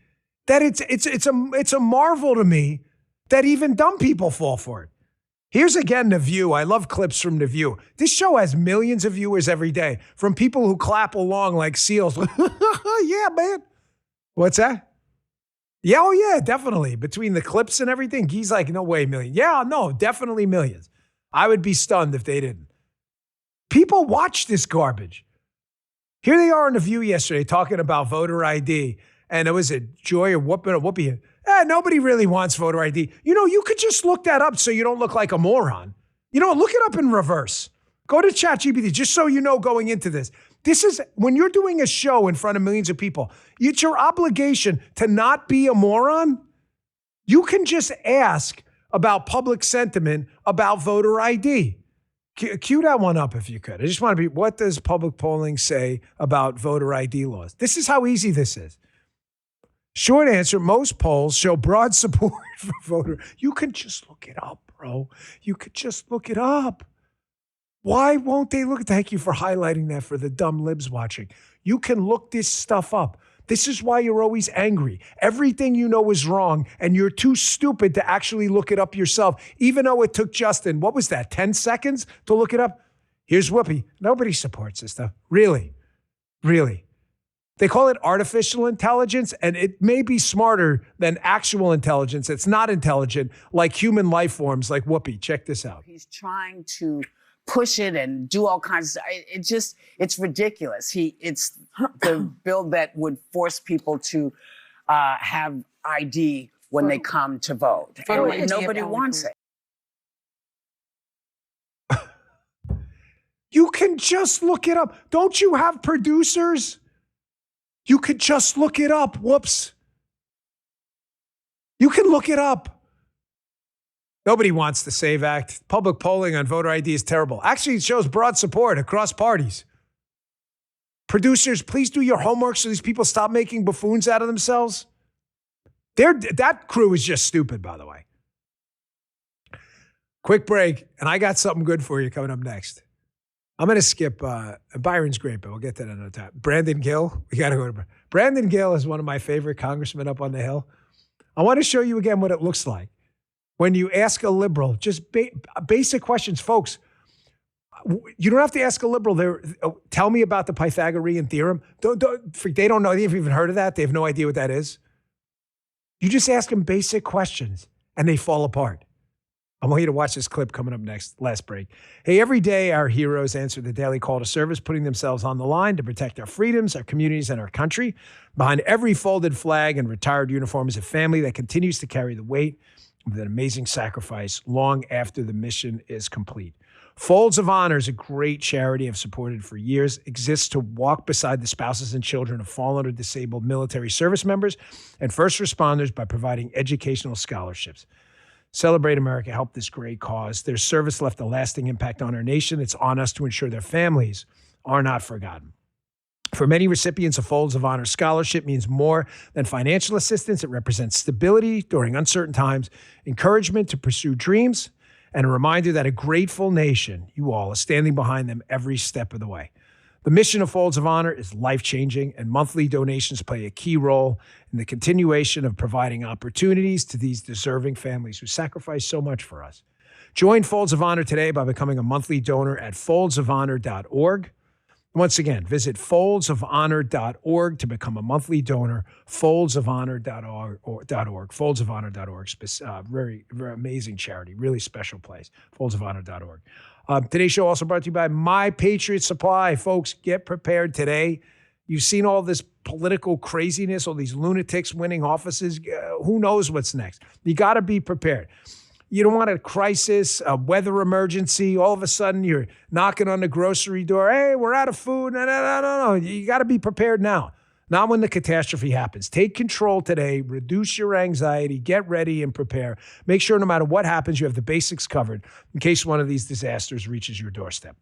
that it's a marvel to me that even dumb people fall for it. Here's again The View. I love clips from The View. This show has millions of viewers every day from people who clap along like seals. Yeah, man. What's that? Yeah, oh yeah, definitely. Between the clips and everything, he's like, no way, million. Yeah, no, definitely millions. I would be stunned if they didn't. People watch this garbage. Here they are on The View yesterday talking about voter ID. And it was a Joy or Whoopi. Nobody really wants voter ID. You could just look that up so you don't look like a moron. Look it up in reverse. Go to ChatGPT just so you know going into this. This is, when you're doing a show in front of millions of people, it's your obligation to not be a moron. You can just ask about public sentiment about voter ID. Cue that one up if you could. I just want to be, what does public polling say about voter ID laws? This is how easy this is. Short answer, most polls show broad support for voter. You can just look it up, bro. You could just look it up. Why won't they look? Thank you for highlighting that for the dumb libs watching. You can look this stuff up. This is why you're always angry. Everything you know is wrong, and you're too stupid to actually look it up yourself, even though it took Justin, what was that, 10 seconds to look it up? Here's Whoopi. Nobody supports this stuff. Really? Really? They call it artificial intelligence, and it may be smarter than actual intelligence. It's not intelligent like human life forms like Whoopi. Check this out. He's trying to push it and do all kinds of it's ridiculous. It's the bill that would force people to have ID when they come to vote. And nobody wants it. You can just look it up. Don't you have producers? You could just look it up. Whoops. You can look it up. Nobody wants the SAVE Act. Public polling on voter ID is terrible. Actually, it shows broad support across parties. Producers, please do your homework so these people stop making buffoons out of themselves. That crew is just stupid, by the way. Quick break, and I got something good for you coming up next. I'm going to skip Byron's great, but we'll get to that another time. Brandon Gill, we got to go to Brandon Gill is one of my favorite congressmen up on the Hill. I want to show you again what it looks like when you ask a liberal, just basic questions, folks. You don't have to ask a liberal. Tell me about the Pythagorean theorem. They don't know. They've even heard of that. They have no idea what that is. You just ask them basic questions, and they fall apart. I want you to watch this clip coming up next. Last break. Hey, every day our heroes answer the daily call to service, putting themselves on the line to protect our freedoms, our communities, and our country. Behind every folded flag and retired uniform is a family that continues to carry the weight of an amazing sacrifice long after the mission is complete. Folds of Honor is a great charity I've supported for years. Exists to walk beside the spouses and children of fallen or disabled military service members and first responders by providing educational scholarships. Celebrate America, help this great cause. Their service left a lasting impact on our nation. It's on us to ensure their families are not forgotten. For many recipients, a Folds of Honor scholarship means more than financial assistance. It represents stability during uncertain times, encouragement to pursue dreams, and a reminder that a grateful nation, you all, is standing behind them every step of the way. The mission of Folds of Honor is life-changing, and monthly donations play a key role in the continuation of providing opportunities to these deserving families who sacrifice so much for us. Join Folds of Honor today by becoming a monthly donor at foldsofhonor.org. Once again, visit foldsofhonor.org to become a monthly donor, foldsofhonor.org, foldsofhonor.org. Very, very amazing charity, really special place, foldsofhonor.org. Today's show also brought to you by My Patriot Supply. Folks, get prepared today. You've seen all this political craziness, all these lunatics winning offices. Who knows what's next? You got to be prepared. You don't want a crisis, a weather emergency. All of a sudden, you're knocking on the grocery door. Hey, we're out of food. No. You got to be prepared now, not when the catastrophe happens. Take control today. Reduce your anxiety. Get ready and prepare. Make sure no matter what happens, you have the basics covered in case one of these disasters reaches your doorstep.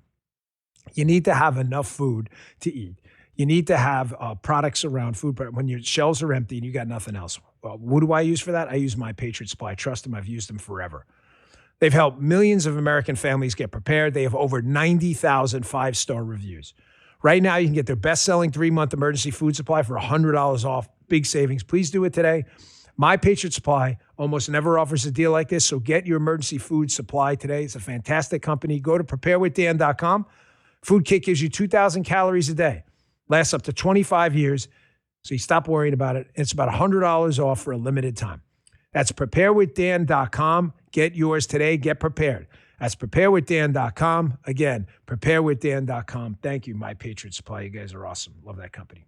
You need to have enough food to eat. You need to have products around food. When your shelves are empty and you got nothing else, what do I use for that? I use My Patriot Supply. Trust them. I've used them forever. They've helped millions of American families get prepared. They have over 90,000 five-star reviews. Right now, you can get their best-selling 3-month emergency food supply for $100 off. Big savings. Please do it today. My Patriot Supply almost never offers a deal like this, so get your emergency food supply today. It's a fantastic company. Go to preparewithdan.com. Food Kit gives you 2,000 calories a day. Lasts up to 25 years, so you stop worrying about it. It's about $100 off for a limited time. That's preparewithdan.com. Get yours today. Get prepared. That's preparewithdan.com. Again, preparewithdan.com. Thank you, My Patriot Supply. You guys are awesome. Love that company.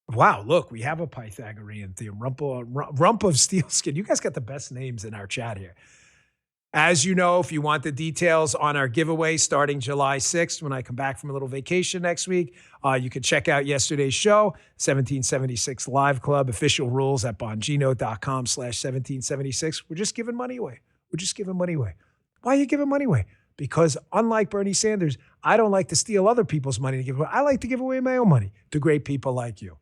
Wow, look, we have a Pythagorean theorem. Rump of Steelskin. You guys got the best names in our chat here. As you know, if you want the details on our giveaway starting July 6th, when I come back from a little vacation next week, you can check out yesterday's show, 1776 Live Club, official rules at bongino.com/1776. We're just giving money away. We're just giving money away. Why are you giving money away? Because unlike Bernie Sanders, I don't like to steal other people's money to give away. I like to give away my own money to great people like you.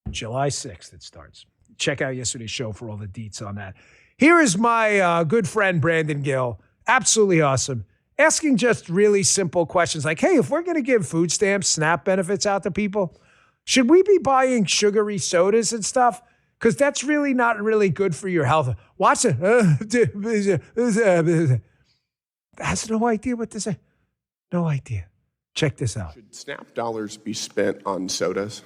July 6th, it starts. Check out yesterday's show for all the deets on that. Here is my good friend, Brandon Gill. Absolutely awesome. Asking just really simple questions like, hey, if we're going to give food stamps, SNAP benefits out to people, should we be buying sugary sodas and stuff? Because that's really not really good for your health. Watch it. Has no idea what to say. No idea. Check this out. Should SNAP dollars be spent on sodas?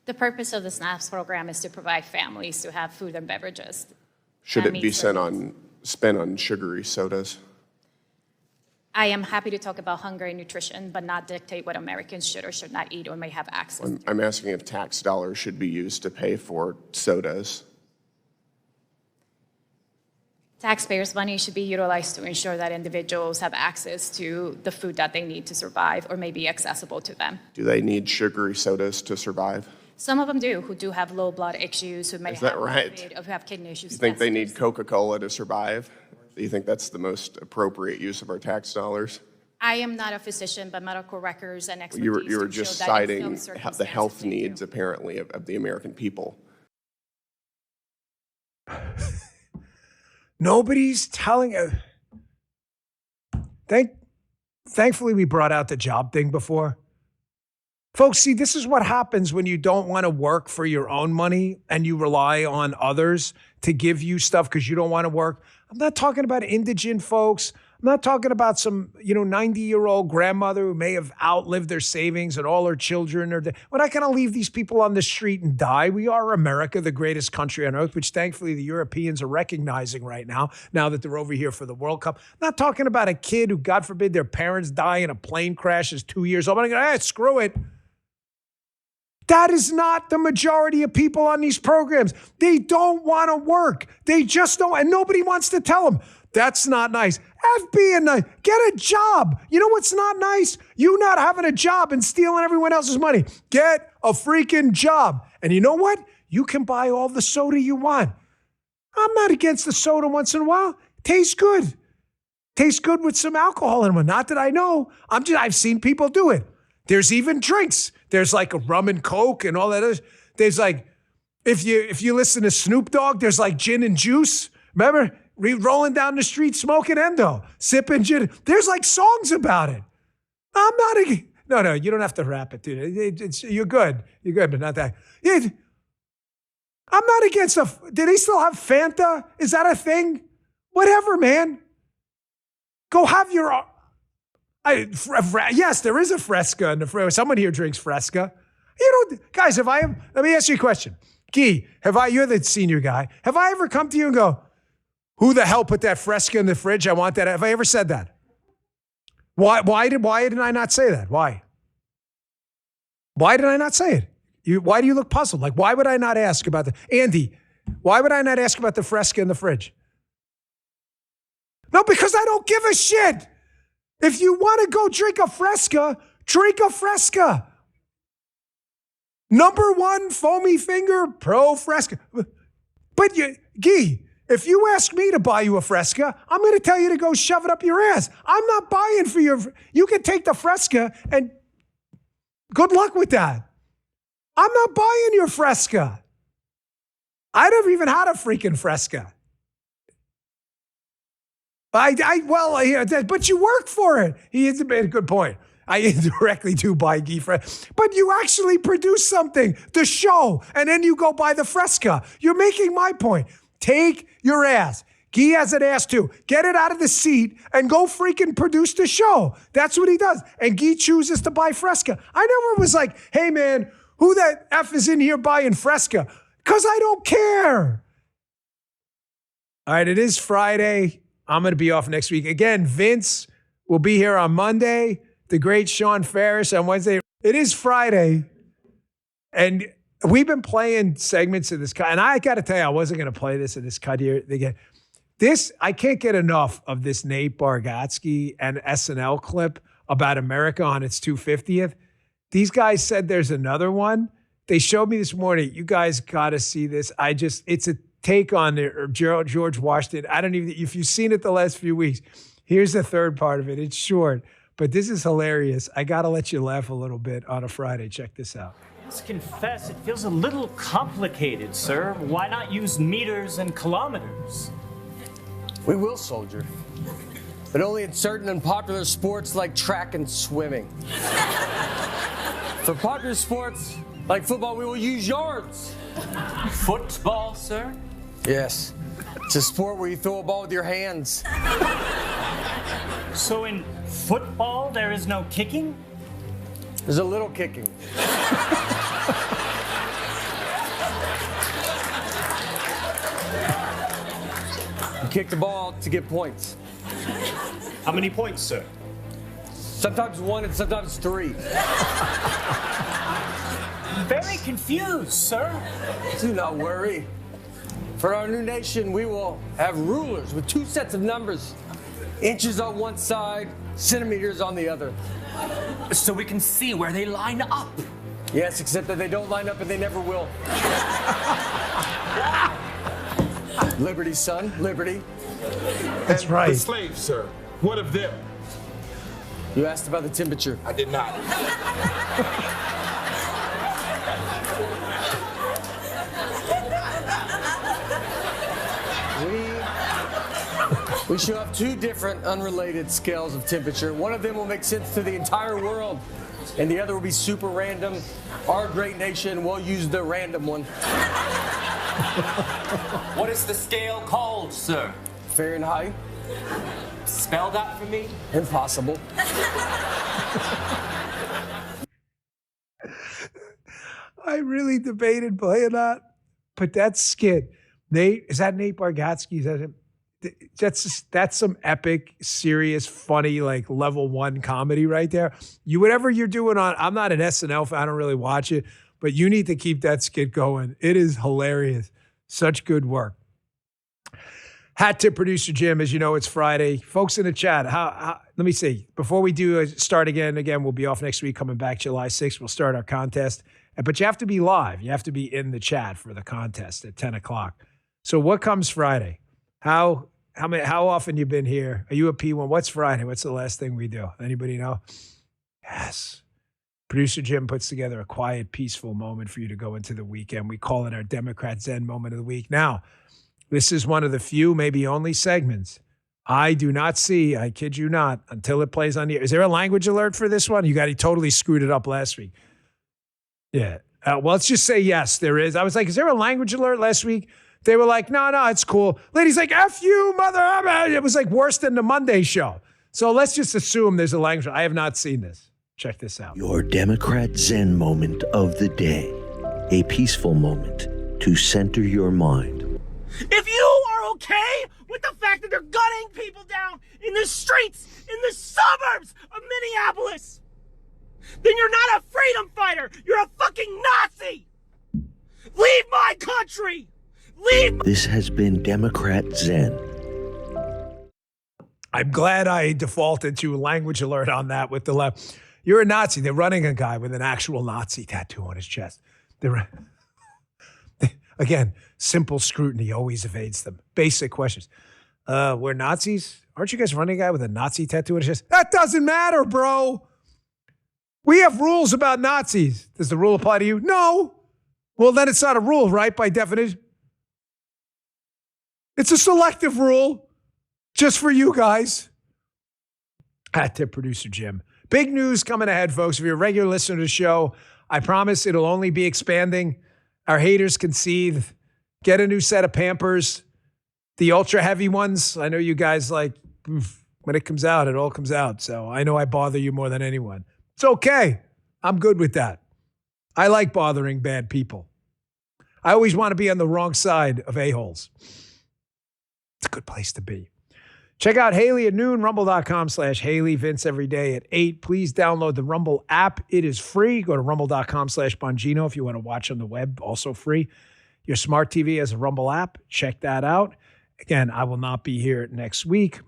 The purpose of the SNAPs program is to provide families to have food and beverages. Should it be spent on sugary sodas? I am happy to talk about hunger and nutrition, but not dictate what Americans should or should not eat or may have access to. I'm asking if tax dollars should be used to pay for sodas. Taxpayers' money should be utilized to ensure that individuals have access to the food that they need to survive or may be accessible to them. Do they need sugary sodas to survive? Some of them do, who do have low blood issues, who may Is that right? who have kidney issues. You think they need Coca-Cola to survive? Do you think that's the most appropriate use of our tax dollars? I am not a physician, but medical records and expertise You were just show that in citing some the circumstances health they do. needs, apparently, of the American people. Nobody's telling. Thankfully, we brought out the job thing before. Folks, see, this is what happens when you don't want to work for your own money and you rely on others to give you stuff because you don't want to work. I'm not talking about indigent folks. I'm not talking about some, 90-year-old grandmother who may have outlived their savings and all her children are dead. We're not going to leave these people on the street and die. We are America, the greatest country on earth, which thankfully the Europeans are recognizing right now that they're over here for the World Cup. I'm not talking about a kid who, God forbid, their parents die in a plane crash is 2 years old. I'm going to go, screw it. That is not the majority of people on these programs. They don't want to work. They just don't, and nobody wants to tell them. That's not nice. F being nice. Get a job. You know what's not nice? You not having a job and stealing everyone else's money. Get a freaking job. And you know what? You can buy all the soda you want. I'm not against the soda once in a while. Tastes good. Tastes good with some alcohol in them. Not that I know. I've seen people do it. There's even drinks. There's like a rum and Coke and all that other. There's like, if you listen to Snoop Dogg, there's like gin and juice. Remember? Rolling down the street, smoking endo, sipping gin. There's like songs about it. I'm not no, you don't have to rap it, dude. You're good. You're good, but not that. I'm not against do they still have Fanta? Is that a thing? Whatever, man. Go have your yes, there is a Fresca in the someone here drinks Fresca. Guys, let me ask you a question. Guy, you're the senior guy. Have I ever come to you and go, who the hell put that Fresca in the fridge? I want that. Have I ever said that? Why didn't I not say that? Why? Why did I not say it? Why do you look puzzled? Like, why would I not ask about Andy, why would I not ask about the Fresca in the fridge? No, because I don't give a shit. If you want to go drink a Fresca, drink a Fresca. Number one, foamy finger, pro Fresca. But Guy, if you ask me to buy you a Fresca, I'm going to tell you to go shove it up your ass. I'm not buying for you can take the Fresca and good luck with that. I'm not buying your Fresca. I never even had a freaking Fresca. But you work for it. He made a good point. I indirectly do buy Guy Fresca. But you actually produce something, the show, and then you go buy the Fresca. You're making my point. Take your ass. Guy has an ass too. Get it out of the seat and go freaking produce the show. That's what he does. And Guy chooses to buy Fresca. I never was like, hey man, who the F is in here buying Fresca? Because I don't care. All right, it is Friday. I'm going to be off next week. Again, Vince will be here on Monday. The great Sean Ferris on Wednesday. It is Friday. And we've been playing segments of this cut. And I got to tell you, I wasn't going to play this in this cut here. I can't get enough of this Nate Bargatze and SNL clip about America on its 250th. These guys said there's another one. They showed me this morning. You guys got to see this. It's a take on George Washington. I don't even, if you've seen it the last few weeks, here's the third part of it. It's short, but this is hilarious. I got to let you laugh a little bit on a Friday. Check this out. Let's confess, it feels a little complicated, sir. Why not use meters and kilometers? We will, soldier. But only in certain unpopular sports like track and swimming. For popular sports like football, we will use yards. Football, sir? Yes. It's a sport where you throw a ball with your hands. So in football, there is no kicking? There's a little kicking. You kick the ball to get points. How many points, sir? Sometimes 1 and sometimes 3. Very confused, sir. Do not worry. For our new nation, we will have rulers with 2 sets of numbers. Inches on one side, centimeters on the other. So we can see where they line up. Yes, except that they don't line up and they never will. Liberty, son, liberty. That's right. The slaves, sir. What of them? You asked about the temperature. I did not. We shall have 2 different unrelated scales of temperature. One of them will make sense to the entire world, and the other will be super random. Our great nation will use the random one. What is the scale called, sir? Fahrenheit. Spell that for me. Impossible. I really debated playing that, but that skit, is that Nate Bargatze? Is that him? That's some epic, serious, funny, like level 1 comedy right there. Whatever you're doing I'm not an SNL fan, I don't really watch it, but you need to keep that skit going. It is hilarious. Such good work. Hat tip producer Jim, as you know, it's Friday. Folks in the chat, let me see. Before we do start again, we'll be off next week, coming back July 6th. We'll start our contest. But you have to be live. You have to be in the chat for the contest at 10 o'clock. So what comes Friday? How often you been here? Are you a P1? What's Friday? What's the last thing we do? Anybody know? Yes. Producer Jim puts together a quiet, peaceful moment for you to go into the weekend. We call it our Democrat Zen moment of the week. Now, this is one of the few, maybe only segments I do not see, I kid you not, until it plays on the air. Is there a language alert for this one? You totally screwed it up last week. Yeah. Well, let's just say yes, there is. I was like, is there a language alert last week? They were like, no, it's cool. Lady's like, F you, mother. It was like worse than the Monday show. So let's just assume there's a language. I have not seen this. Check this out. Your Democrat Zen moment of the day. A peaceful moment to center your mind. If you are okay with the fact that they're gunning people down in the streets, in the suburbs of Minneapolis, then you're not a freedom fighter. You're a fucking Nazi. Leave my country. This has been Democrat Zen. I'm glad I defaulted to a language alert on that with the left. You're a Nazi. They're running a guy with an actual Nazi tattoo on his chest. Again, simple scrutiny always evades them. Basic questions. We're Nazis? Aren't you guys running a guy with a Nazi tattoo on his chest? That doesn't matter, bro. We have rules about Nazis. Does the rule apply to you? No. Well, then it's not a rule, right, by definition? It's a selective rule just for you guys. Hat tip producer Jim. Big news coming ahead, folks. If you're a regular listener to the show, I promise it'll only be expanding. Our haters can seethe. Get a new set of Pampers. The ultra heavy ones. I know you guys like, when it comes out, it all comes out. So I know I bother you more than anyone. It's okay. I'm good with that. I like bothering bad people. I always want to be on the wrong side of a-holes. It's a good place to be. Check out Haley at noon, rumble.com/Haley, Vince every day at 8. Please download the Rumble app. It is free. Go to rumble.com/Bongino if you want to watch on the web, also free. Your smart TV has a Rumble app. Check that out. Again, I will not be here next week.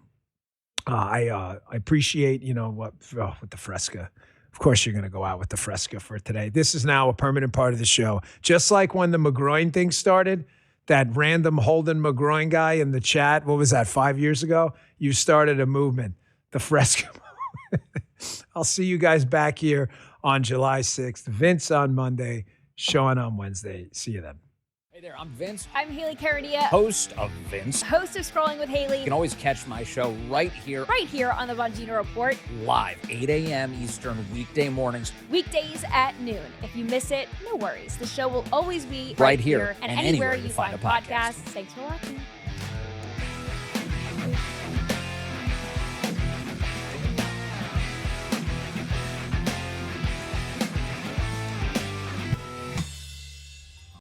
I appreciate, with the Fresca. Of course, you're going to go out with the Fresca for today. This is now a permanent part of the show. Just like when the McGroin thing started, that random Holden McGroin guy in the chat, what was that, 5 years ago? You started a movement, the Fresca. I'll see you guys back here on July 6th. Vince on Monday, Sean on Wednesday. See you then. Hey there, I'm Vince. I'm Haley Caradia, Host of Vince. host of Scrolling with Haley. You can always catch my show right here on the Bongino Report. live, 8 a.m. Eastern, weekday mornings. Weekdays at noon. If you miss it, no worries. The show will always be Right here and and anywhere anywhere you you find find a podcast. podcasts. Thanks for watching.